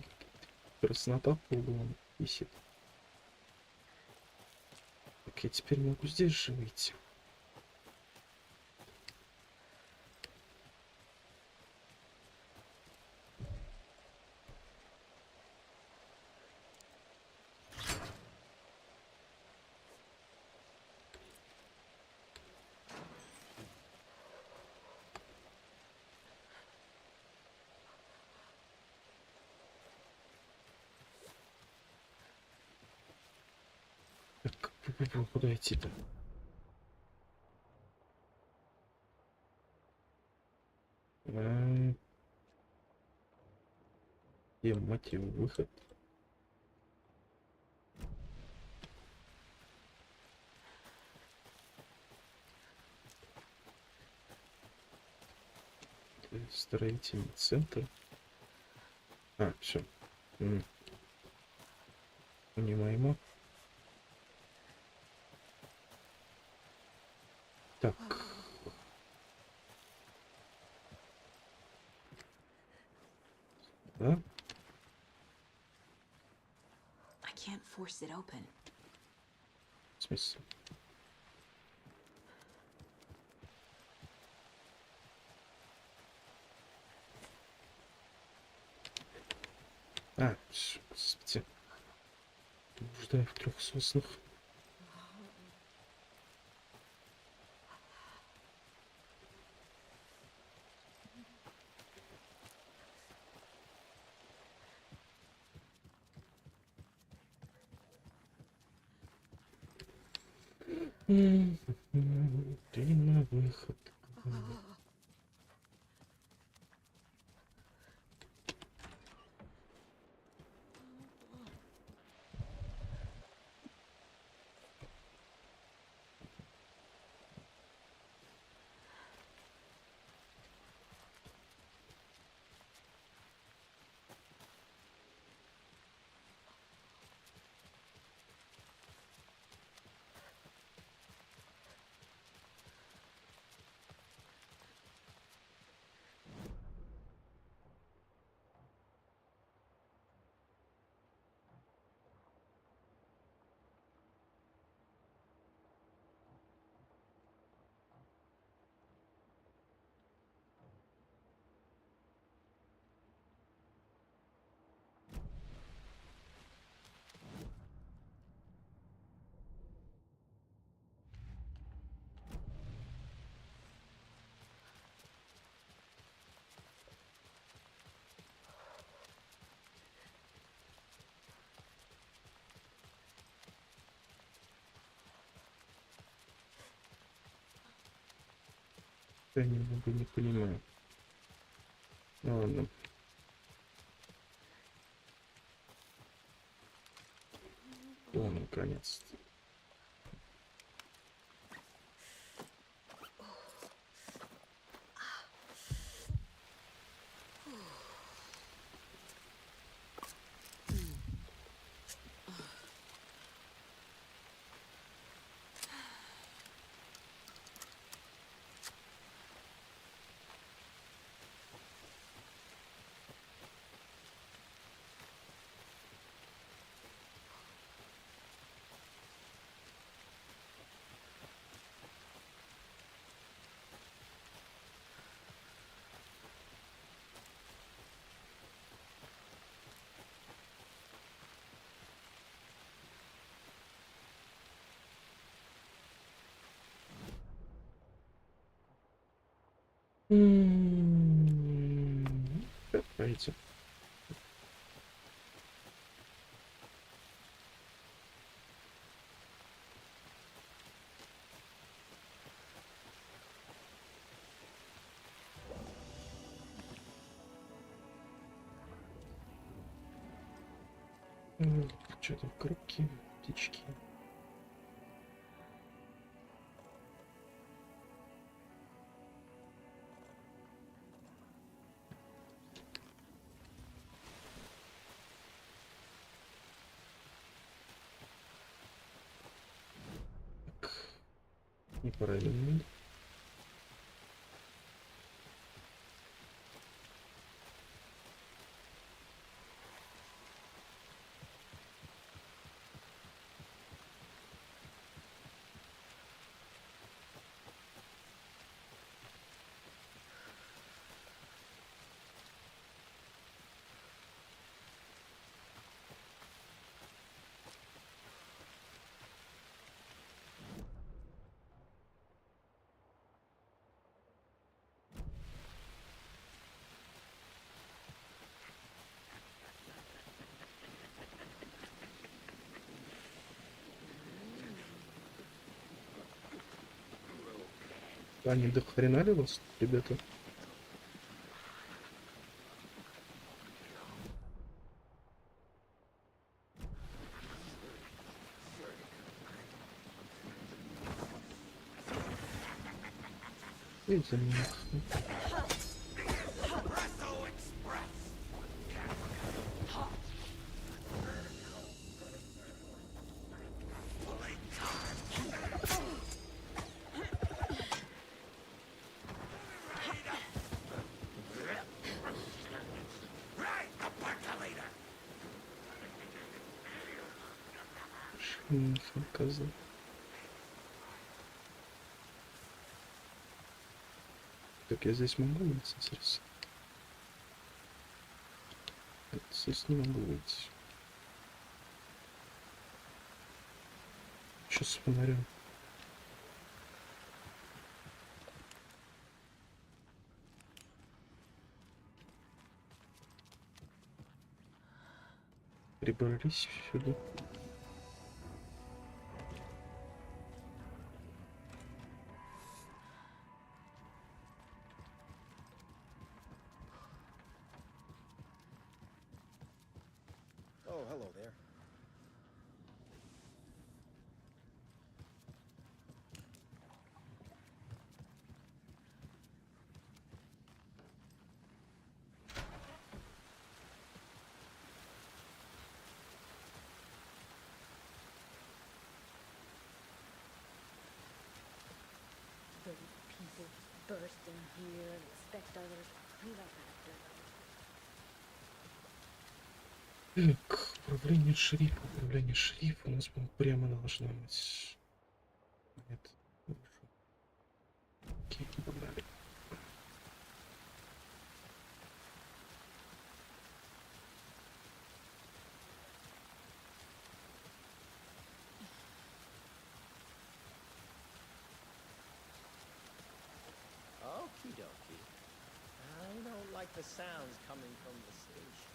краснота полгода висит. Так я теперь могу здесь же выйти. Куда идти-то? Где, мать его, выход? Строительный центр. А, все. Понимаемо. Так. Да? I can't force it open. В смысле? А, господи. Блуждаю в 3 соснах. Ты на выход. Я немного не понимаю. Ну ладно. О, наконец-то. Пойдем. Что-то крупки, птички. Так, неправильно. А не дохрена ли вас, ребята? Идите за мной. Коза. Так, я здесь могу выйти, интересно? Нет, здесь не могу выйти. Что с фонарем? Прибрались сюда. Oh, hello there. Those people burst in here and expect others to clean up after them. Так, управление шерифа у нас, по-моему, прямо должно быть. Нет. Хорошо. Окей, погнали. Okie dokie. I don't like the sounds coming from the station.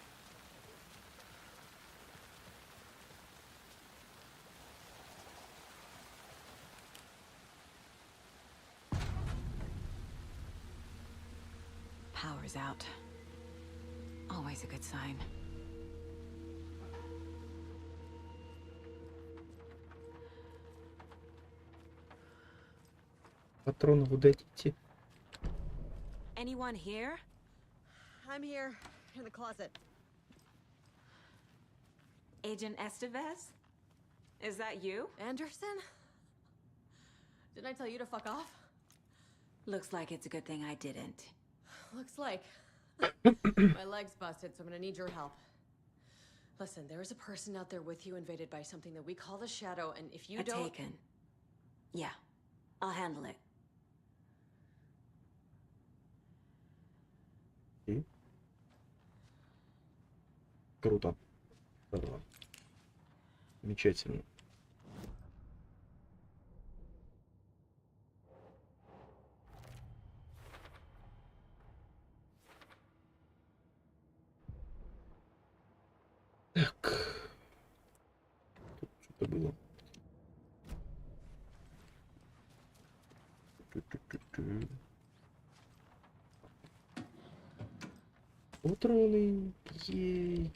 Power's out. Always a good sign. Патроны вы дадите? Anyone here? I'm here, in the closet. Agent Estevez? Is that you? Anderson? Didn't I tell you to fuck off? Looks like it's a good thing I didn't. Looks like. My leg's busted, so I'm gonna need your help. Listen, there is a person out there with you invaded by something that we call the Shadow, and if you don't... Taken. Yeah, I'll handle it. Круто. Здорово. Замечательно. Так. Тут что-то было. Ту-ту-ту-ту. Патроны. Ей.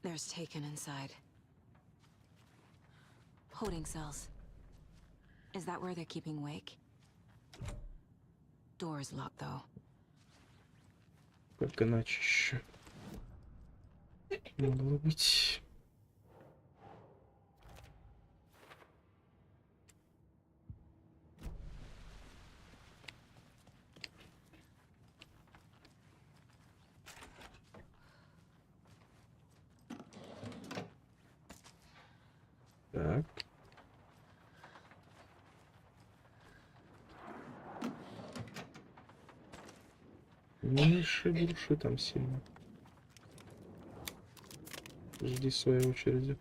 There's Taken inside. Holding cells. Is that where they're keeping Wake? Door is locked, though. Как иначе еще могло быть? Так. Не шебурши там сильно. Жди своей очереди.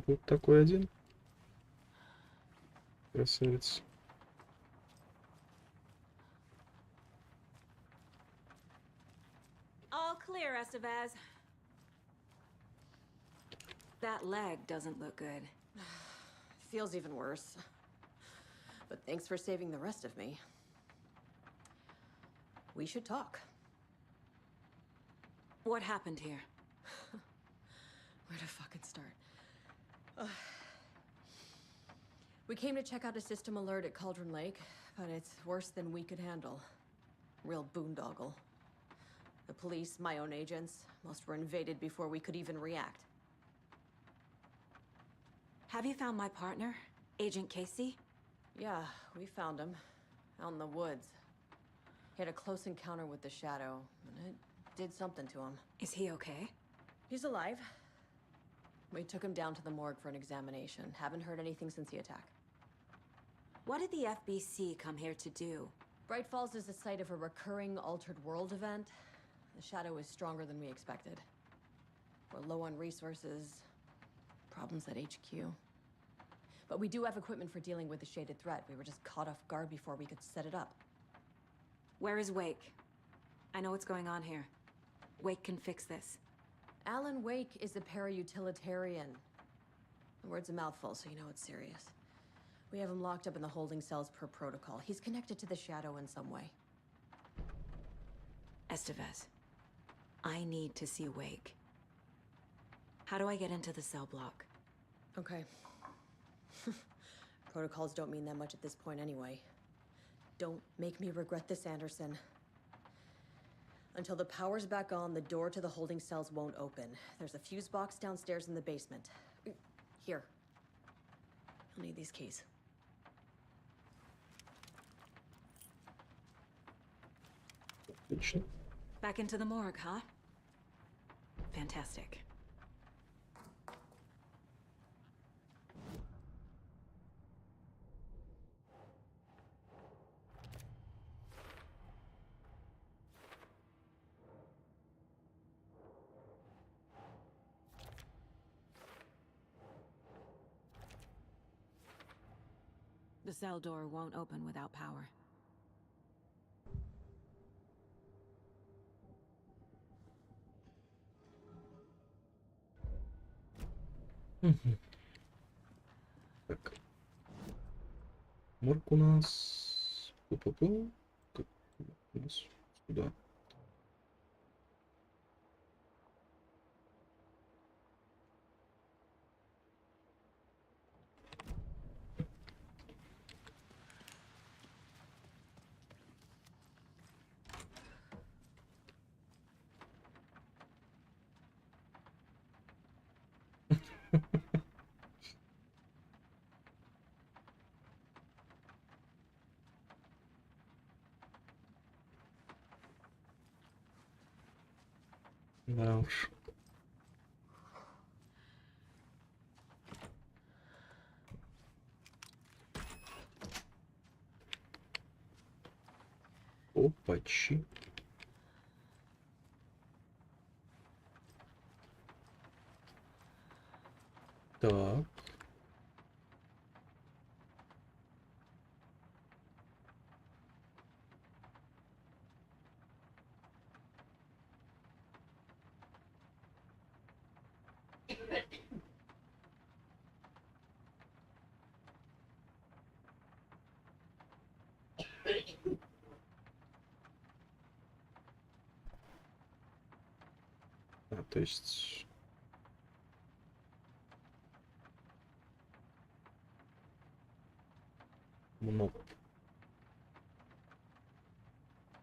Ты тут такой один? Красавец. All clear, Estevez. That leg doesn't look good. Feels even worse. But thanks for saving the rest of me. We should talk. What happened here? Where to fucking start? We came to check out a system alert at Cauldron Lake, but it's worse than we could handle. Real boondoggle. The police, my own agents, most were invaded before we could even react. Have you found my partner, Agent Casey? Yeah, we found him. Out in the woods. He had a close encounter with the Shadow, and it did something to him. Is he okay? He's alive. We took him down to the morgue for an examination. Haven't heard anything since the attack. What did the FBC come here to do? Bright Falls is the site of a recurring Altered World event. The Shadow is stronger than we expected. We're low on resources. Problems at HQ. But we do have equipment for dealing with the shaded threat. We were just caught off guard before we could set it up. Where is Wake? I know what's going on here. Wake can fix this. Alan Wake is a para-utilitarian. The word's a mouthful, so you know it's serious. We have him locked up in the holding cells per protocol. He's connected to the Shadow in some way. Estevez, I need to see Wake. How do I get into the cell block? Okay. Protocols don't mean that much at this point anyway. Don't make me regret this, Anderson. Until the power's back on, the door to the holding cells won't open. There's a fuse box downstairs in the basement. Here. I'll need these keys. Отлично. Back into the morgue, huh? Fantastic. The cell door won't open without power. Так. Морг у нас... Пу-пу-пу. Как у нас сюда. Да уж. Опачи. Так. То есть... Много.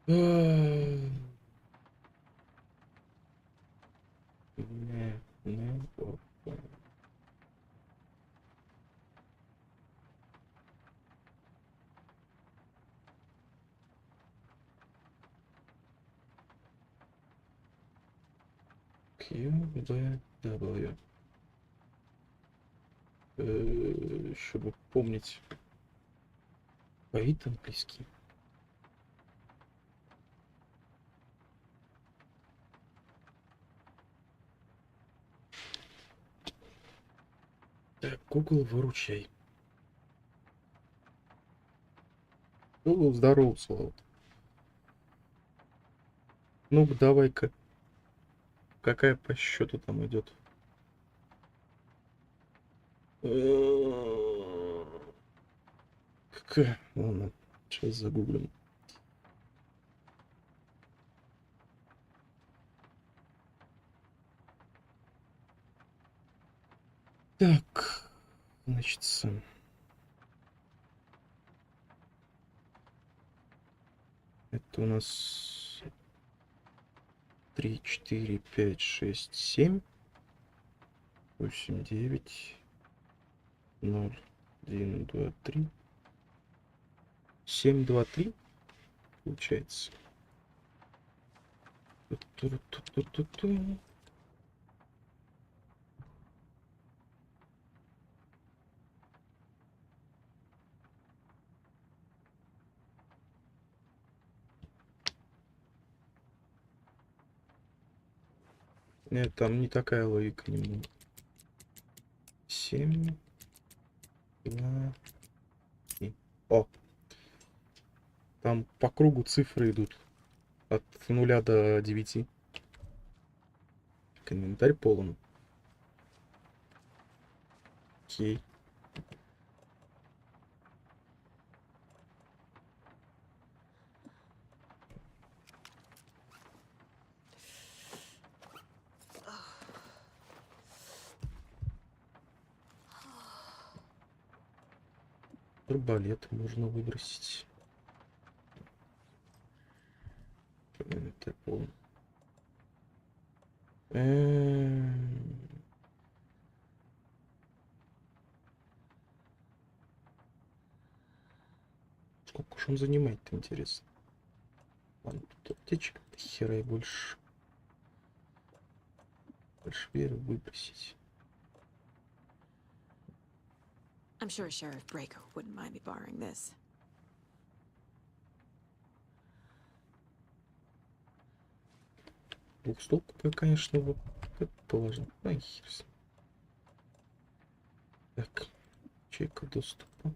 Не, опа. QDW. Чтобы помнить. Поит английский. Так, Google, выручай. Google, здорово, Слава. Ну-ка, давай-ка. Какая по счету там идет? Какая? Ладно, сейчас загуглим. Так, значит, это у нас 3, 4, 5, 6, 7, 8, 9, 0, 1, 2, 3, 7, 2, 3, получается. Ту-ту-ту-ту-ту-ту. Нет, там не такая логика немного. 7, 2, 3. О! Там по кругу цифры идут. От 0 до 9. Комментарий полон. Окей. Арбалет можно выбросить. Комментарий полон. Сколько уж он занимает-то, интересно. Ладно, тут аптечек до хера и больше. Больше веры выбросить. I'm sure Sheriff Braco wouldn't mind me borrowing this. Двухстолбковая, конечно, вот это положено. Ай, хер с ним. Так, ячейка доступа.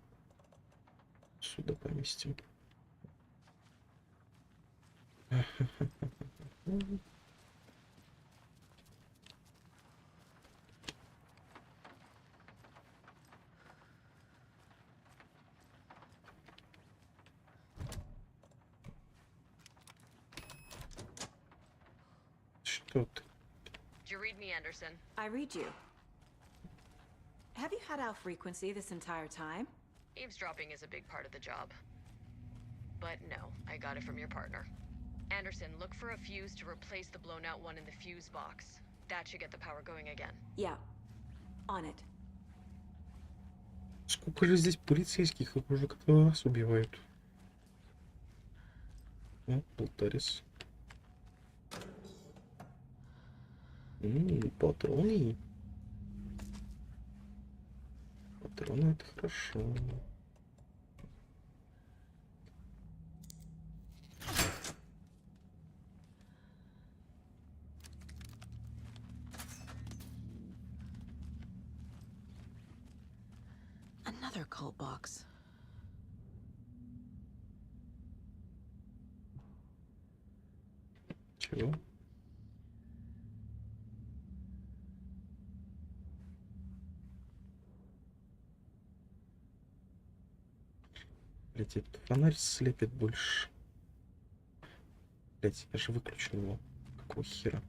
Сюда поместим. Что ты? Did you read me, Anderson? I read you. Have you had Al frequency this entire time? Eavesdropping is a big part of the job. But no, I got it from your partner. Anderson, look for a fuse to replace the blown out one in the fuse box. That should get the power going again. Yeah. On it. Сколько же здесь полицейских, их уже который раз убивают. О, полторис. Патроны. Патроны это хорошо. Another cult box. Чего? Блять, этот фонарь слепит больше. Блять, я же выключил его. Какого хера?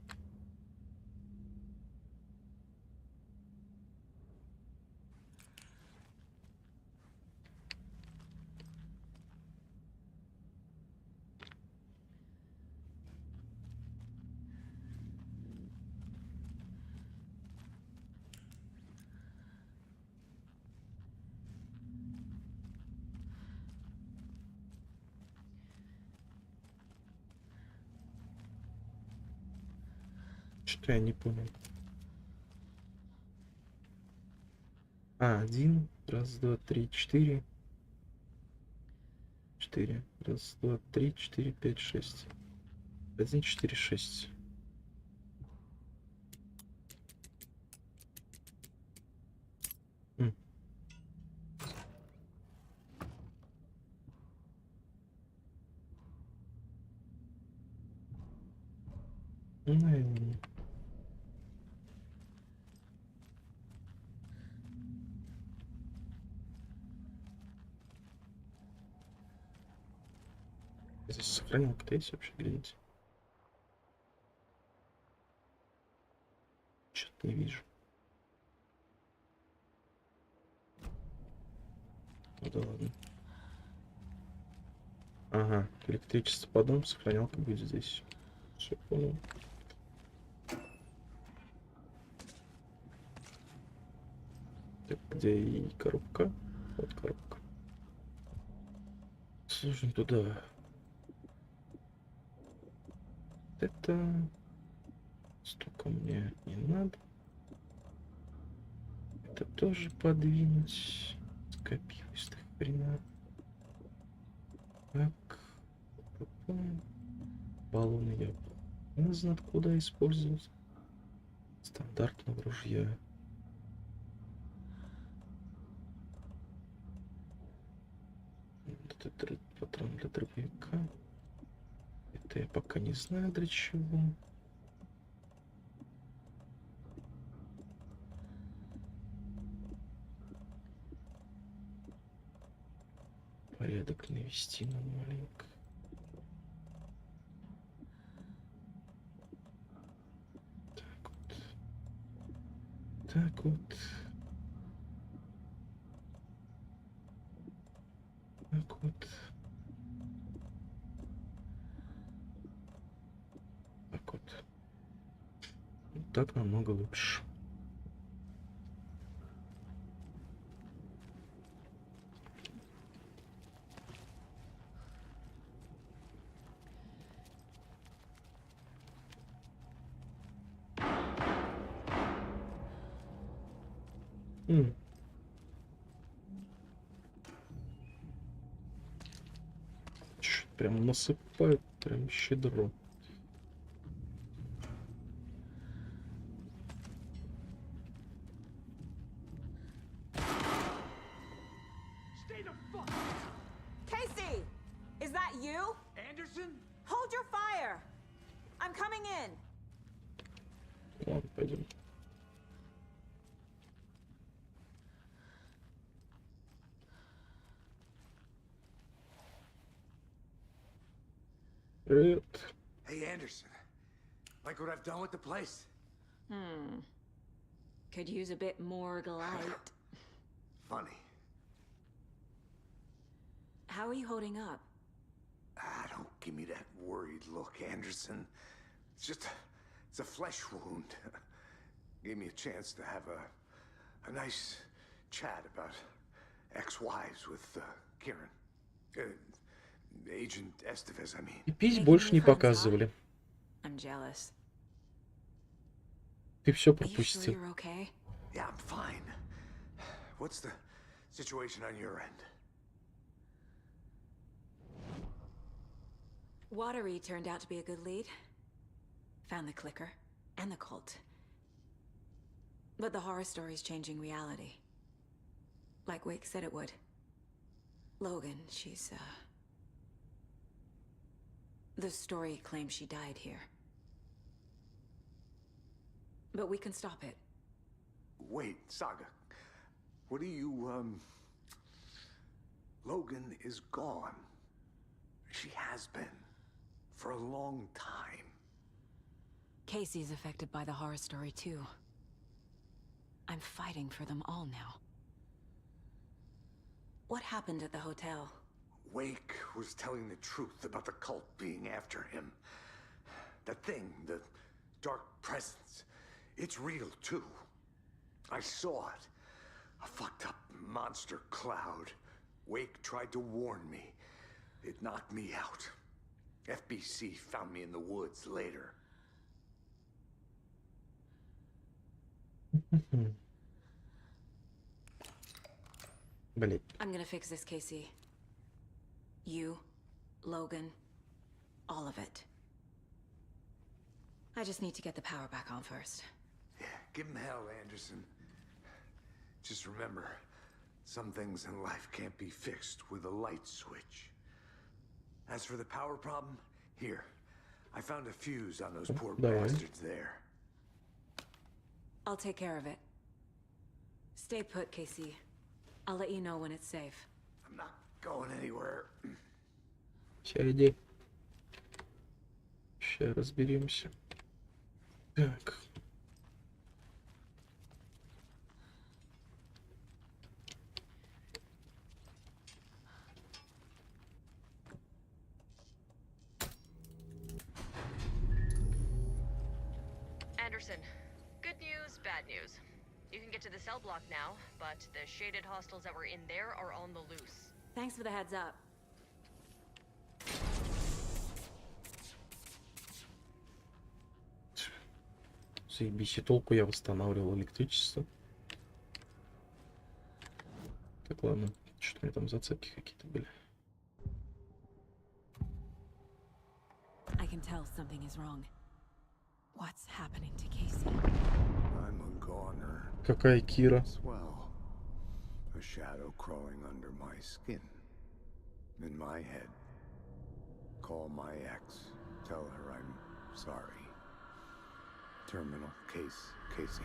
Что я не понял? А, 1, раз, два, три, 4. 4. Раз, два, три, 4, 5, 6. 1, 4, 6. Наверное. Здесь сохранилка-то есть вообще, глядите? Что-то не вижу. Ну да ладно. Ага, электричество подом, сохранялка будет здесь. Все понял. Так, где и коробка? Вот коробка. Слушай, туда. Это столько мне не надо. Это тоже подвинуть. Скопилось до хрена. Так. Баллоны я не знаю, откуда использовать. Стандартного ружья. Это патрон для дробовика. Это я пока не знаю для чего. Порядок навести на маленько. Так вот. Так вот. Так вот. Так вот. Вот так намного лучше. Чё-то прям насыпают, прям щедро. Casey! Is that you? Anderson? Hold your fire! I'm coming in! Ладно, пойдем. Привет. Hey, Anderson. Like what I've done with the place? Could use a bit more light. Funny. How are you holding up? Ah, don't give me that worried look, Anderson. It's just it's a flesh wound. Gave me a chance to have a nice chat about ex-wives with Kieran. Agent Estevez, I mean. И пить больше не показывали. I'm jealous. Ты все Are you sure пропустил. you're okay? Yeah, I'm fine. What's the situation on your end? Watery turned out to be a good lead. Found the clicker and the cult. But the horror story's changing reality. Like Wake said it would. Logan, she's, the story claims she died here. But we can stop it. Wait, Saga. What do you, Logan is gone. She has been. For a long time. Casey's affected by the horror story, too. I'm fighting for them all now. What happened at the hotel? Wake was telling the truth about the cult being after him. That thing, the dark presence, it's real, too. I saw it. A fucked up monster cloud. Wake tried to warn me. It knocked me out. FBC found me in the woods later. Блин. I'm gonna fix this, Casey. You, Logan, all of it. I just need to get the power back on first. Yeah, give him hell, Anderson. Just remember, some things in life can't be fixed with a light switch. As for the power problem, here, I found a fuse on those poor Давай. bastards there. I'll take care of it. Stay put, Casey. I'll let you know when it's safe. I'm not going anywhere. Ща иди. Ща разберемся. Так. Anderson, good news, bad news. You can get to the cell block now, but the shaded hostiles that were in there are on the loose. Thanks for the heads up. Заебись, и толку я восстанавливал электричество. Так, ладно. Что у меня там зацепки какие-то были. I can tell something is wrong. What's happening to Casey? I'm a goner. Какая Кира? Swell. A shadow crawling under my skin. In my head. Call my ex. Tell her I'm sorry. Terminal case, Casey.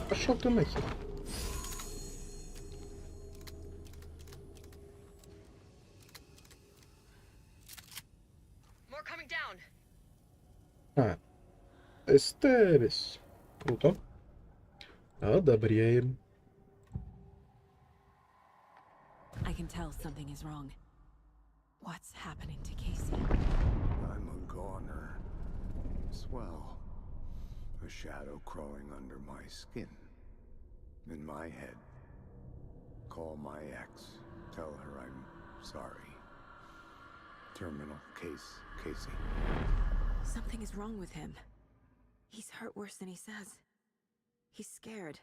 Пошел ты нахер. More coming down. А, Тестовые. Круто. Одобряем. I can tell something is wrong. What's happening to Casey? I'm a goner. Swell. A shadow crawling under my skin. In my head. Call my ex. Tell her I'm sorry. Terminal case, Casey. Something is wrong with him. He's hurt worse than he says. He's scared.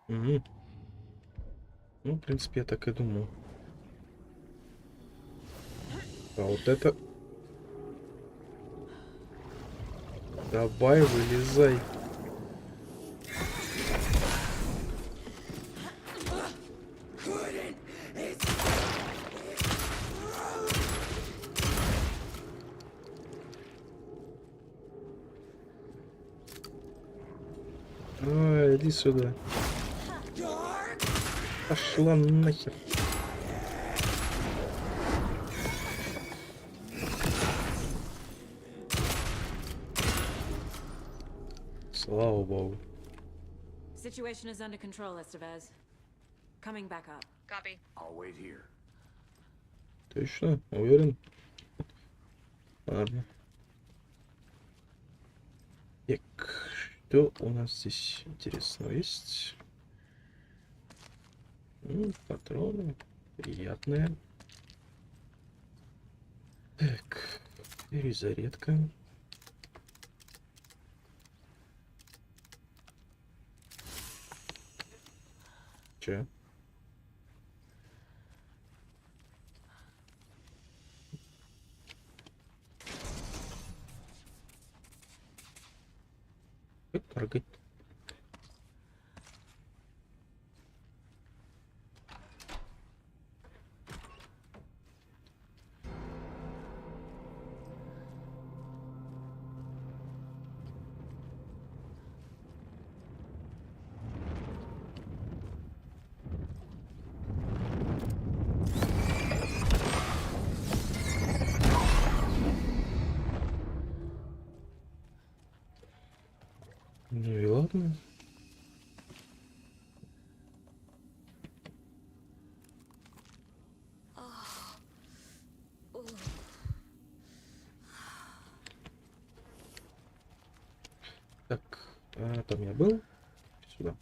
Угу. Ну, в принципе, я так и думал. А вот это... Давай, вылезай. Ой, иди сюда. Пошла нахер. Слава богу. Situation is under control, Estevez. Coming back up. Copy. I'll wait here. Точно? Уверен? Ладно. Так, что у нас здесь интересного есть? Патроны. Приятные. Так, перезарядка. Че? Прыгать. Ну и ладно. Так, там я был. Сюда.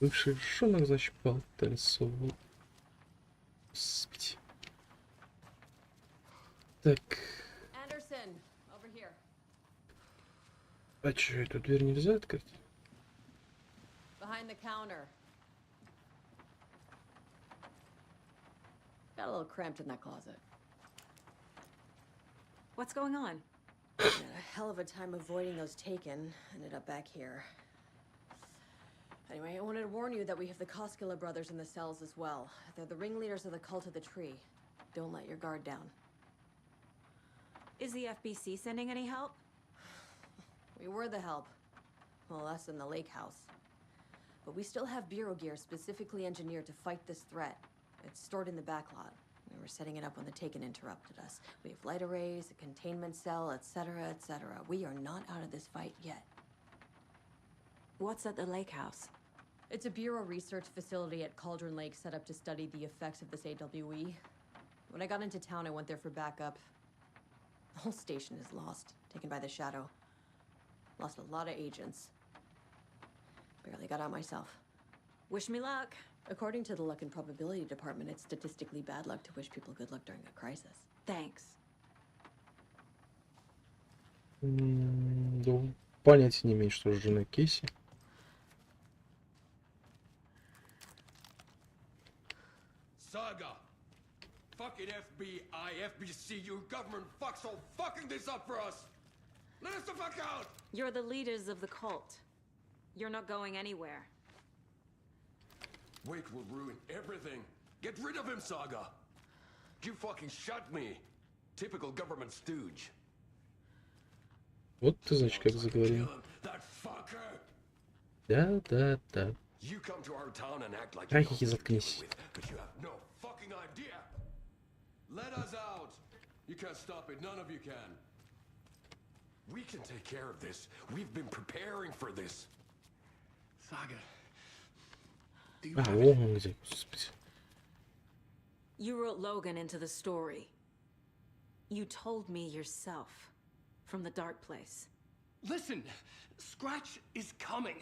Бывший шонок, значит, потанцевал. Господи. Так, А чё, эту дверь нельзя открыть? Behind the counter. Got a little cramped in that closet. What's going on? Had a hell of a time avoiding those taken. Ended up back here. Anyway, I wanted to warn you that we have the Koskela brothers in the cells as well. They're the ringleaders of the cult of the tree. Don't let your guard down. Is the FBC sending any help? We were the help. Well, us in the lake house. But we still have bureau gear specifically engineered to fight this threat. It's stored in the backlot. We were setting it up when the Taken interrupted us. We have light arrays, a containment cell, etc., etc. We are not out of this fight yet. What's at the lake house? It's a bureau research facility at Cauldron Lake set up to study the effects of this AWE. When I got into town, I went there for backup. The whole station is lost, taken by the Shadow. Lost a lot of agents. Barely got out myself. Wish me luck. According to the Luck and Probability Department, it's statistically bad luck to wish people good luck during a crisis. Thanks. Да, понятия не имею, что с женой Кейси. Saga! Fucking FBI, FBC, you government fucks all fucking this up for us! Let us the fuck out! You're the leaders of the cult. You're not going anywhere. Wake will ruin everything. Get rid of him, Saga! You fucking shot me. Typical government stooge. Вот ты, значит, как заговорил. That fucker! Да. You come to our town and act like Ай, you know заткнись. with, but you have no fucking idea. Let us out. You can't stop it. None of you can. We can take care of this. We've been preparing for this. Saga. Do you А, have вон он где, господи. You wrote Logan into the story. You told me yourself. From the dark place. Listen, Scratch is coming.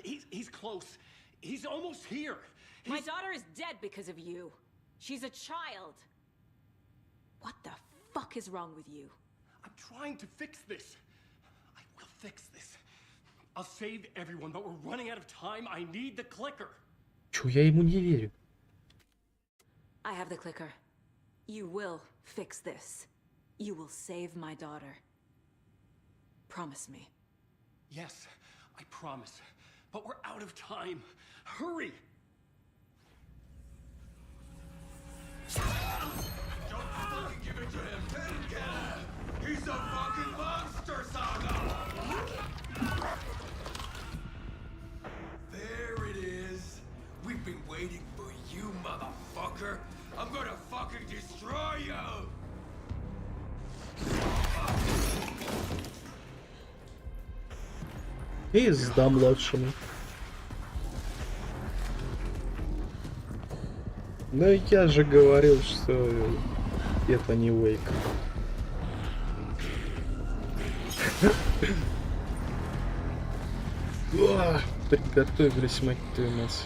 He's close. He's almost here. My daughter is dead because of you. She's a child. What the fuck is wrong with you? I'm trying to fix this. I will fix this. I'll save everyone, but we're running out of time. I need the clicker. Чё, я ему не верю. I have the clicker. You will fix this. You will save my daughter. Promise me. Yes, I promise. But we're out of time. Hurry! Don't fucking give it to him. Let him get it. He's a fucking monster, Saga. There it is. We've been waiting for you, motherfucker. I'm gonna fucking destroy you. И сдам младшему. Но я же говорил, что это не Уэйк. Приготовились, мать твою мать.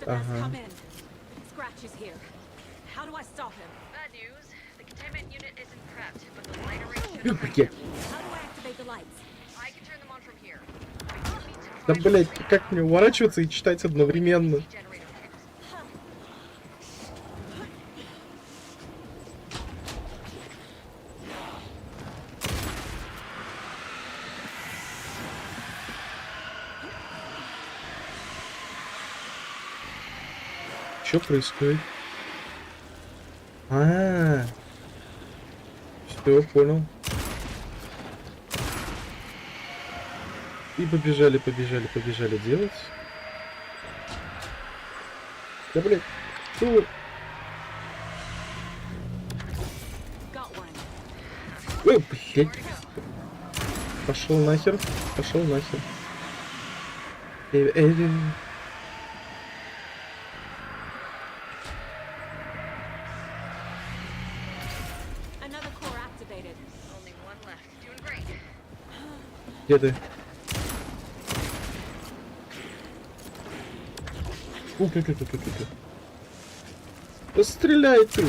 Ага. Scratch is here. How do I stop him? Bad news. The containment unit isn't prepped, but the light array should have been. How do I activate the lights? I can turn them on from here. Да, блять, как мне уворачиваться и читать одновременно? Что происходит? Все, понял. И побежали делать. Да блядь. Ой, блядь. Пошел нахер. Где ты? Ту-ту-ту-ту-ту-ту. Да стреляй ты!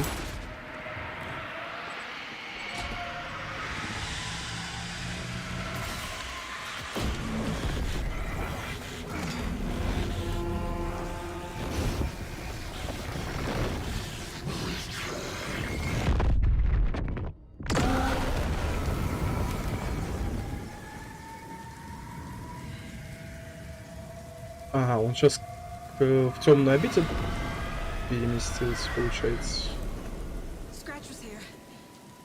Ага, он сейчас в темный обитель переместился, получается. Scratch was here.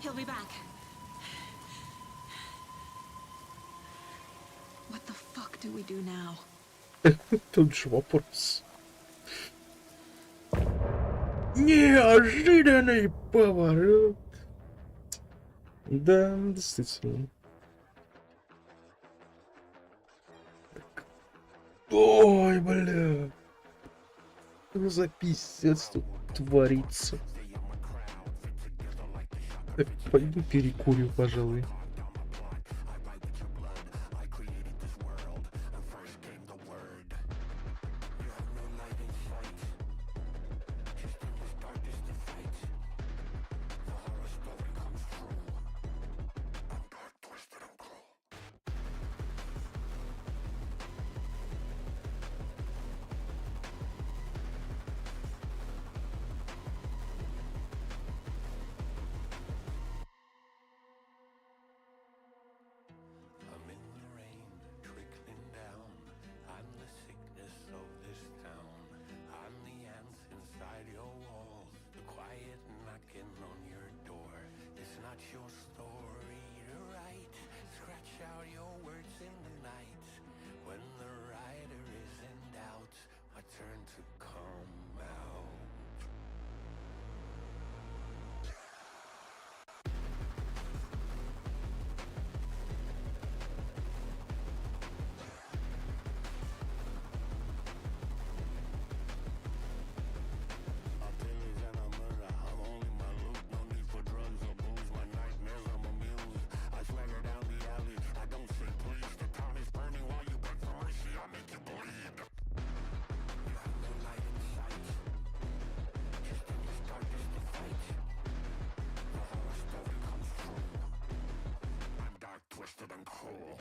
He'll be back. What the fuck do we do now? Тут же вопрос. Неожиданный поворот. Да, действительно. Так. Ой, бля. Что за пиздец тут творится? Так, пойду перекурю, пожалуй. I'm in the rain, trickling down. I'm the sickness of this town. I'm the ants inside your walls, the quiet knocking on your door. It's not your story to write. Scratch out your words in the night. When the writer is in doubt, I turn to come out. Twisted and cruel.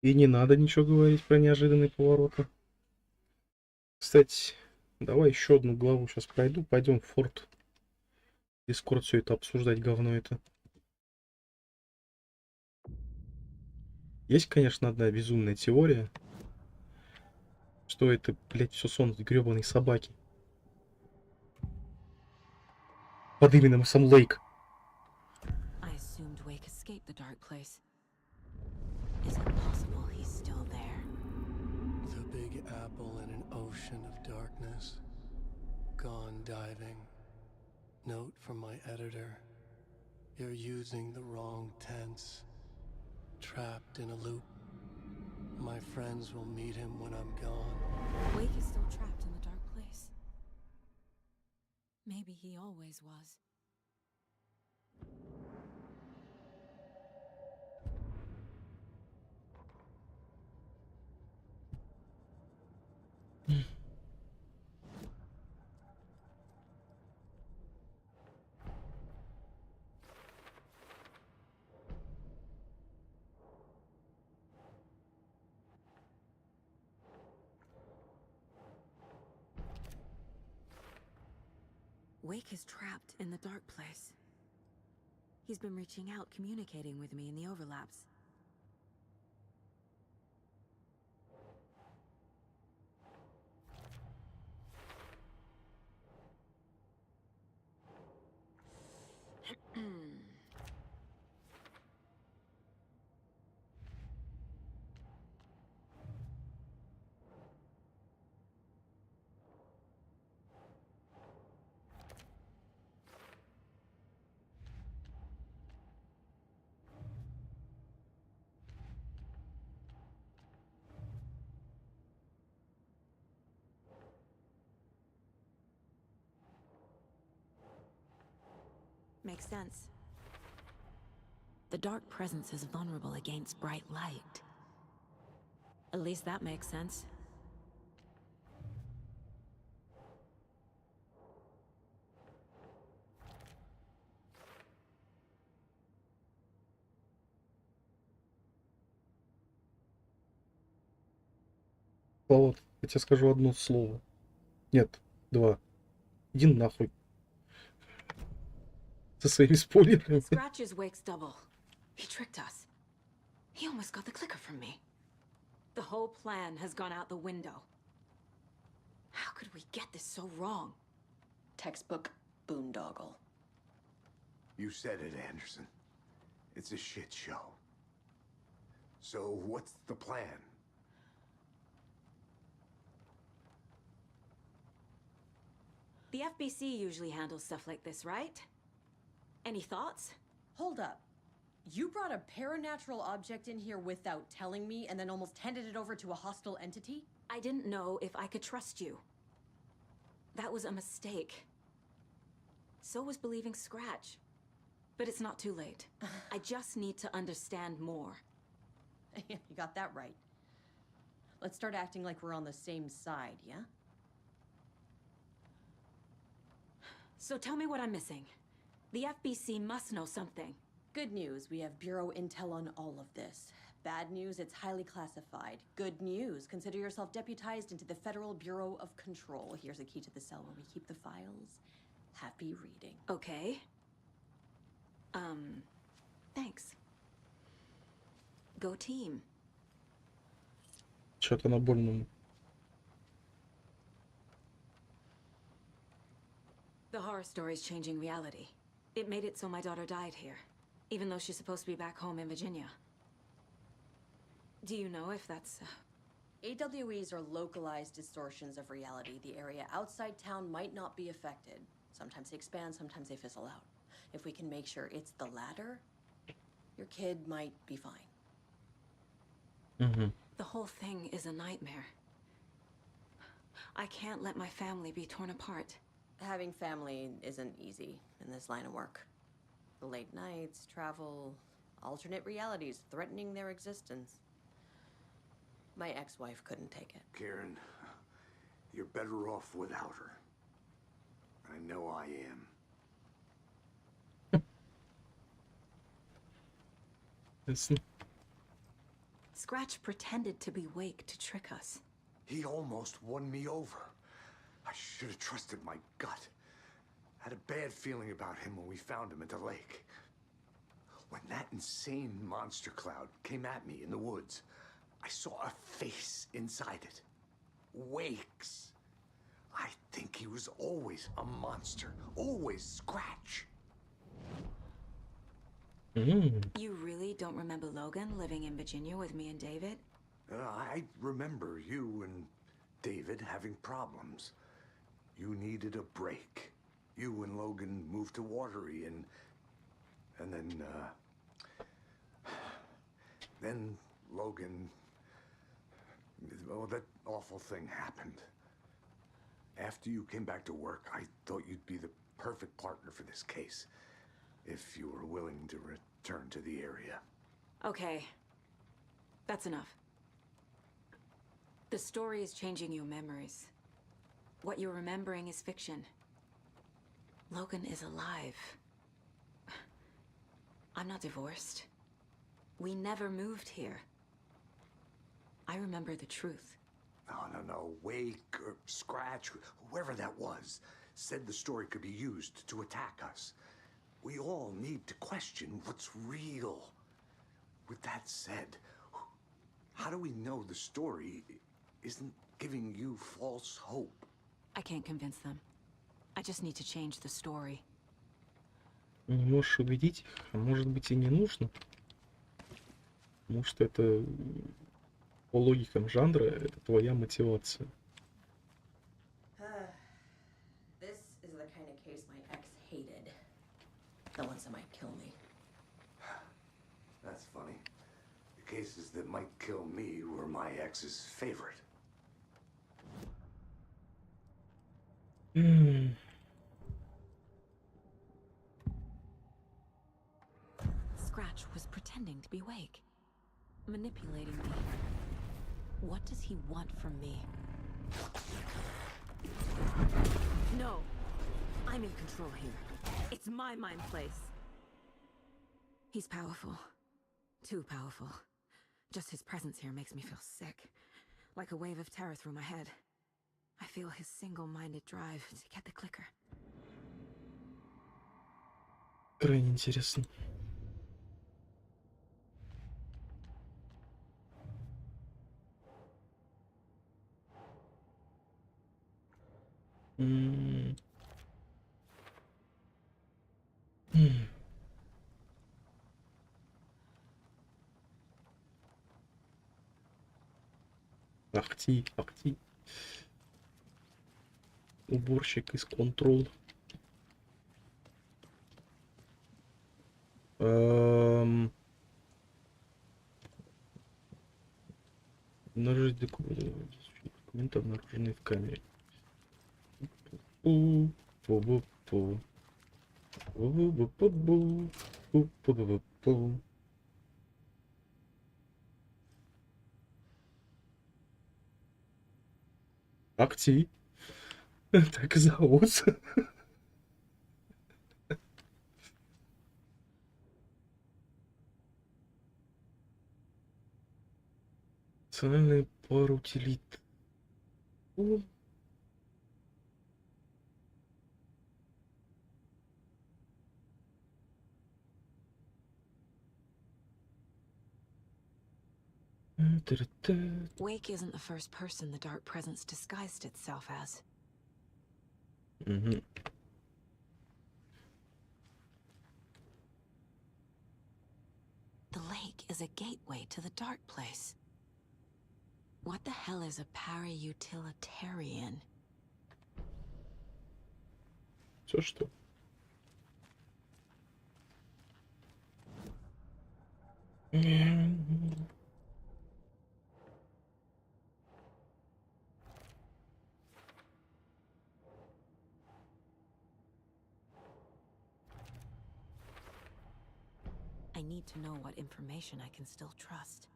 И не надо ничего говорить про неожиданные повороты. Кстати, давай еще одну главу сейчас пройду. Пойдем в форт. Дискорд все это обсуждать, говно это. Есть, конечно, одна безумная теория, что это, блядь, все сон этой гребаной собаки. Под именем Сэм Лейк. I assume the dark place. Is it possible he's still there? The big apple in an ocean of darkness. Gone diving. Note from my editor. You're using the wrong tense. Trapped in a loop. My friends will meet him when I'm gone. Wake is still trapped in the dark place. Maybe he always was. Wake is trapped in the dark place. He's been reaching out, communicating with me in the overlaps. Makes sense. The dark presence is vulnerable against bright light. At least that makes sense. Вот, я тебе скажу одно слово. Нет, два. Иди нахуй. Со своими спойлерами. Scratch is Wake's double. He tricked us. He almost got the clicker from me. The whole plan has gone out the window. How could we get this so wrong? Textbook boondoggle. You said it, Anderson. It's a shit show. So what's the plan? The FBC usually handles stuff like this, right? Any thoughts? Hold up. You brought a paranatural object in here without telling me and then almost handed it over to a hostile entity? I didn't know if I could trust you. That was a mistake. So was believing Scratch. But it's not too late. I just need to understand more. You got that right. Let's start acting like we're on the same side, yeah? So tell me what I'm missing. The FBC must know something. Good news, we have Bureau intel on all of this. Bad news, it's highly classified. Good news, consider yourself deputized into the Federal Bureau of Control. Here's a key to the cell where we keep the files. Happy reading. Okay. Thanks. Go team. Что-то на больном. The horror story's changing reality. It made it so my daughter died here, even though she's supposed to be back home in Virginia. Do you know if that's... AWEs are localized distortions of reality. The area outside town might not be affected. Sometimes they expand, sometimes they fizzle out. If we can make sure it's the latter, your kid might be fine. Mm-hmm. The whole thing is a nightmare. I can't let my family be torn apart. Having family isn't easy in this line of work. The late nights, travel, alternate realities threatening their existence. My ex-wife couldn't take it. Karen, you're better off without her. I know I am. Listen. Scratch pretended to be Wake to trick us. He almost won me over. I should have trusted my gut. Had a bad feeling about him when we found him at the lake. When that insane monster cloud came at me in the woods, I saw a face inside it. Wake's. I think he was always a monster. Always Scratch. You really don't remember Logan living in Virginia with me and David? I remember you and David having problems. You needed a break. You and Logan moved to Watery and then Logan, oh, that awful thing happened. After you came back to work, I thought you'd be the perfect partner for this case, if you were willing to return to the area. Okay. That's enough. The story is changing your memories. What you're remembering is fiction. Logan is alive. I'm not divorced. We never moved here. I remember the truth. No. Wake or Scratch, whoever that was, said the story could be used to attack us. We all need to question what's real. With that said, how do we know the story isn't giving you false hope? I can't convince them. I just need to change the story. Не можешь убедить их, а может быть и не нужно. Потому что это по логикам жанра, это твоя мотивация. This is the kind of case my ex hated. The ones that might kill me. That's funny. The cases that might kill me were my ex's favorite. Scratch was pretending to be Wake. Manipulating me. What does he want from me? No! I'm in control here. It's my mind place. He's powerful. Too powerful. Just his presence here makes me feel sick. Like a wave of terror through my head. I feel his single-minded drive to get the clicker. Крайне интересно. Ахти. Уборщик из контрол. Обнаружить документы, обнаруженные в камере. Акти. Так и зовут. Национальный парутилит. Wake isn't the first person the dark presence disguised itself as. The lake is a gateway to the dark place. What the hell is a para-utilitarian? Все что? I need to know what information I can still trust.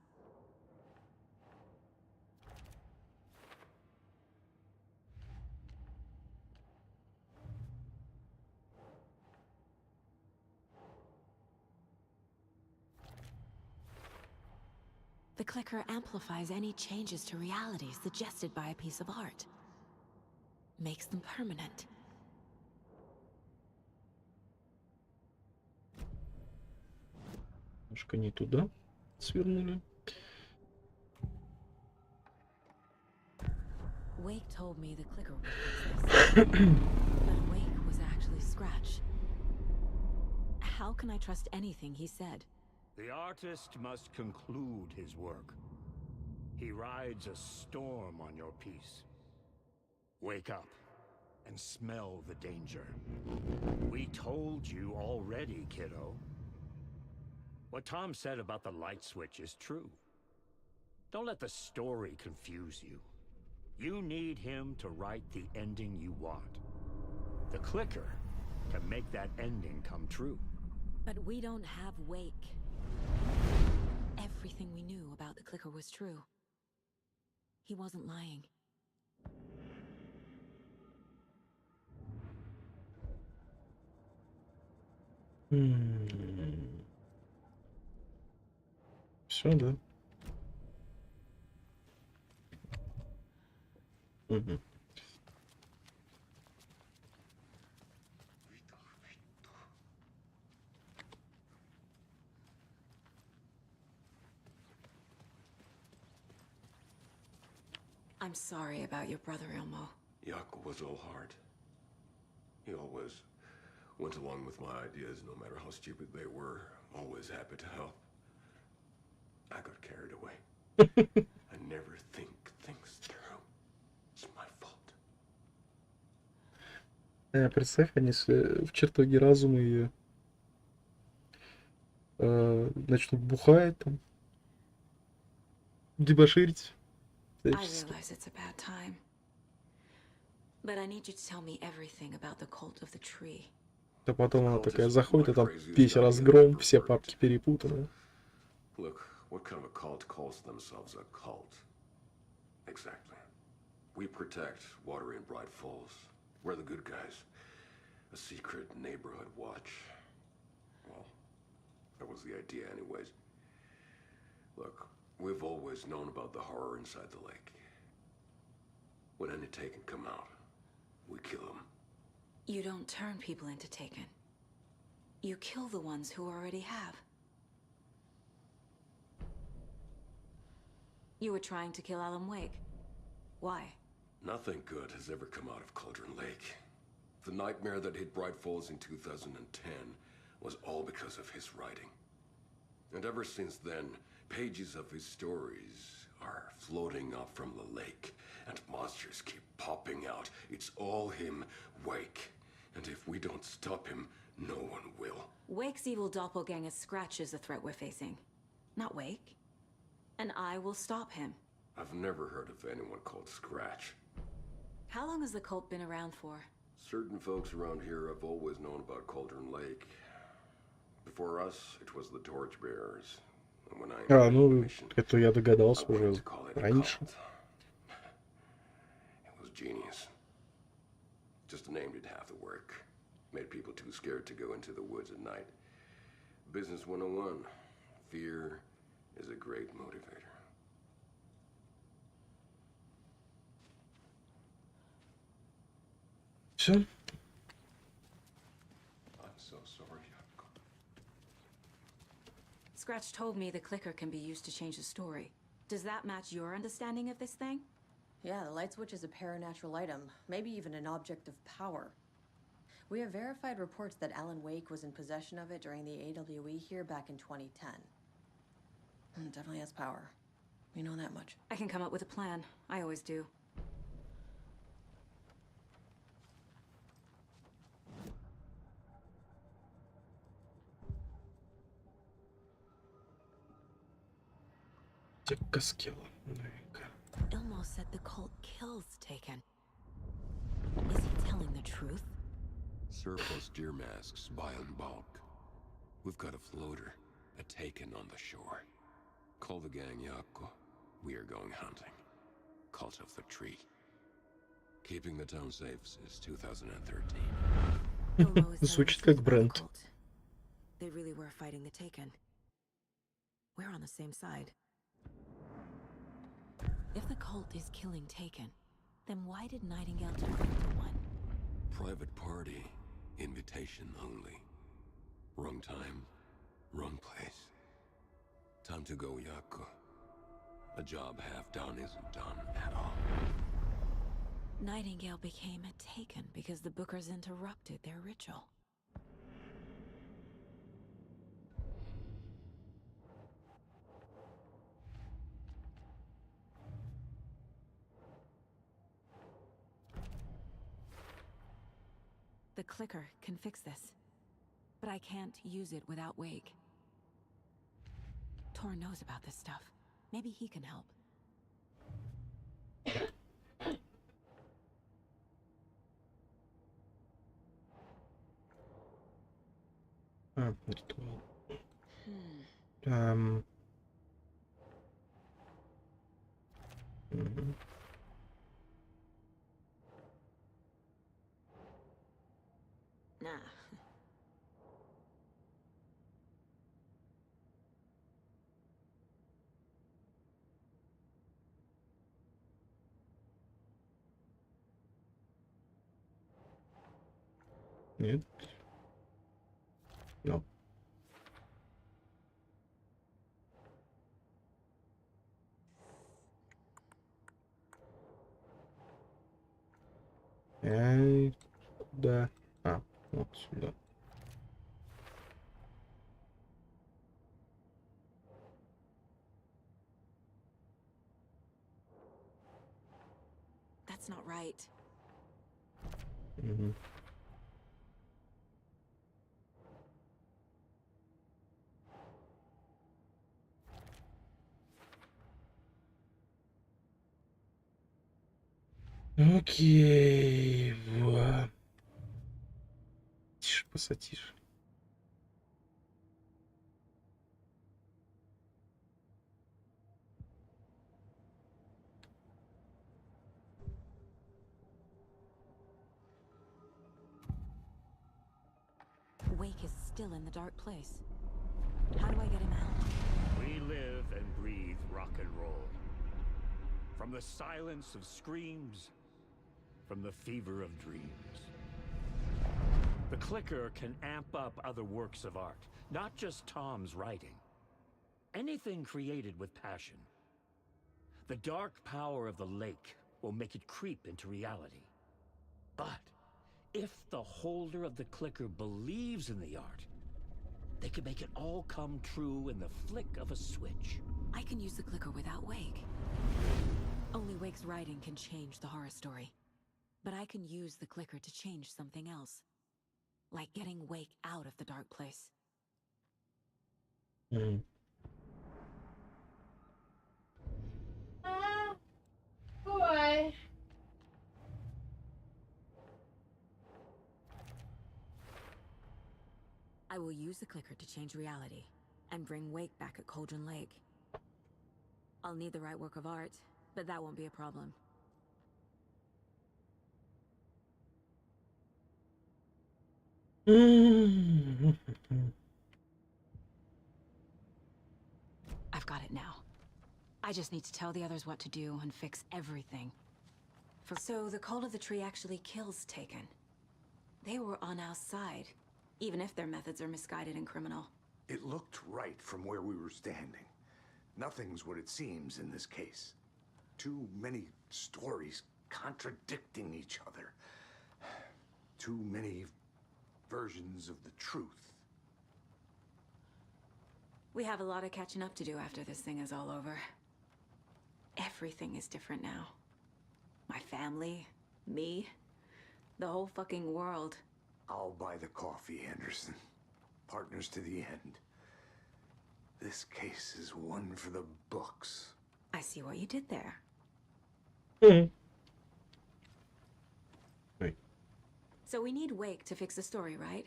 The clicker amplifies any changes to reality suggested by a piece of art. Makes them permanent. Немножко не туда свернули. Wake told me the clicker would fix this. But Wake was actually Scratch. How can can I trust anything he said? The artist must conclude his work. He rides a storm on your piece. Wake up and smell the danger. We told you already, kiddo. What Tom said about the light switch is true. Don't let the story confuse you. You need him to write the ending you want. The clicker can make that ending come true. But we don't have Wake. Everything we knew about the clicker was true. He wasn't lying. Все, да? Угу. I'm sorry about your brother, Elmo. Yaakov was all heart. He always went along with my ideas, no matter how stupid they were. Always happy to help. I got carried away. I never think things through. It's my fault. Представь, они в чертоге разума ее начнут бухать там, дебоширить. I realize it's a bad time. But I need you to tell me everything about the cult of the tree. Да потом она такая заходит, и там весь разгром, все папки перепутаны. Look, what kind of a cult calls themselves a cult? Exactly. We protect water in Bright Falls. We're the good guys. A secret neighborhood watch. Well, that was the idea anyways. Look, we've always known about the horror inside the lake. When any Taken come out, we kill them. You don't turn people into Taken. You kill the ones who already have. You were trying to kill Alan Wake. Why? Nothing good has ever come out of Cauldron Lake. The nightmare that hit Bright Falls in 2010 was all because of his writing. And ever since then, pages of his stories are floating up from the lake, and monsters keep popping out. It's all him, Wake. And if we don't stop him, no one will. Wake's evil doppelganger Scratch is the threat we're facing, not Wake. And I will stop him. I've never heard of anyone called Scratch. How long has the cult been around for? Certain folks around here have always known about Cauldron Lake. Before us, it was the Torchbearers. And when I ну, это я догадался уже раньше. It was genius. Just a name did half the work. Made people too scared to go into the woods at night. Business 101. Fear is a great motivator. Все? I'm so sorry. Scratch told me the clicker can be used to change the story. Does that match your understanding of this thing? Yeah, the light switch is a paranatural item, maybe even an object of power. We have verified reports that Alan Wake was in possession of it during the AWE here back in 2010. It definitely has power. We know that much. I can come up with a plan. I always do. Ilmo said the cult kills Taken. Is he telling the truth? Surplus deer masks buy in bulk. We've got a floater, a Taken on the shore. Call the gang Yako. We are going hunting. Cult of the Tree. Keeping the town safe since 2013. Звучит как бренд. They really were fighting the Taken. We're on the same side. If the cult is killing Taken, then why did Nightingale turn into one? Private party. Invitation only. Wrong time. Wrong place. Time to go, Yako. A job half done isn't done at all. Nightingale became a Taken because the Bookers interrupted their ritual. The clicker can fix this. But I can't use it without Wake. Tor knows about this stuff. Maybe he can help. Ритуал. Мгм. Nah. Нет. No. Куда? А, вот сюда. That's not right. Мгм. Окей. Тише, посатишь. Wake is still in the dark place. How do I get him out? We live and breathe rock and roll. From the silence of screams, from the fever of dreams. The clicker can amp up other works of art, not just Tom's writing. Anything created with passion. The dark power of the lake will make it creep into reality. But if the holder of the clicker believes in the art, they can make it all come true in the flick of a switch. I can use the clicker without Wake. Only Wake's writing can change the horror story. But I can use the clicker to change something else. Like getting Wake out of the dark place. Мгм. Boy. I will use the clicker to change reality and bring Wake back at Cauldron Lake. I'll need the right work of art, but that won't be a problem. I've got it now. I just need to tell the others what to do and fix everything. So the Cult of the Tree actually kills Taken. They were on our side, even if their methods are misguided and criminal. It looked right from where we were standing. Nothing's what it seems in this case. Too many stories contradicting each other. Too many versions of the truth. We have a lot of catching up to do after this thing is all over. Everything is different now. My family, me, the whole fucking world. I'll buy the coffee, Anderson. Partners to the end. This case is one for the books. I see what you did there. Wait. So we need Wake to fix the story, right?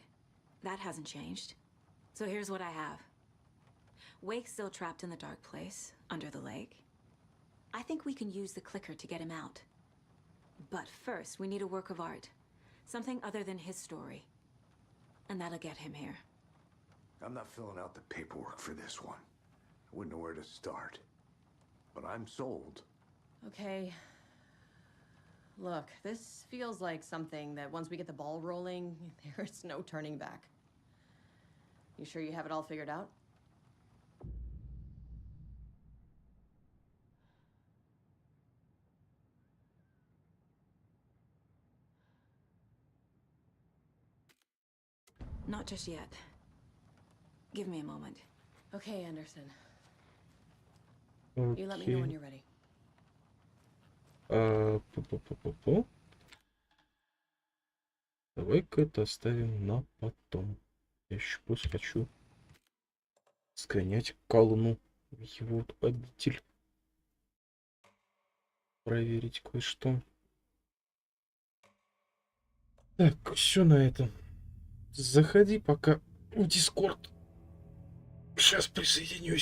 That hasn't changed. So here's what I have. Wake's still trapped in the dark place, under the lake. I think we can use the clicker to get him out. But first, we need a work of art. Something other than his story. And that'll get him here. I'm not filling out the paperwork for this one. I wouldn't know where to start. But I'm sold. Okay. Look, this feels like something that once we get the ball rolling, there's no turning back. You sure you have it all figured out? Not just yet. Give me a moment. Okay, Anderson. You let me know when you're ready. Пу-пу-пу-пу-пу. Давай-ка это оставим на потом. Я еще просто хочу сгонять к Аллану в его обитель. Проверить кое-что. Так, все на этом. Заходи пока в Дискорд. Сейчас присоединюсь.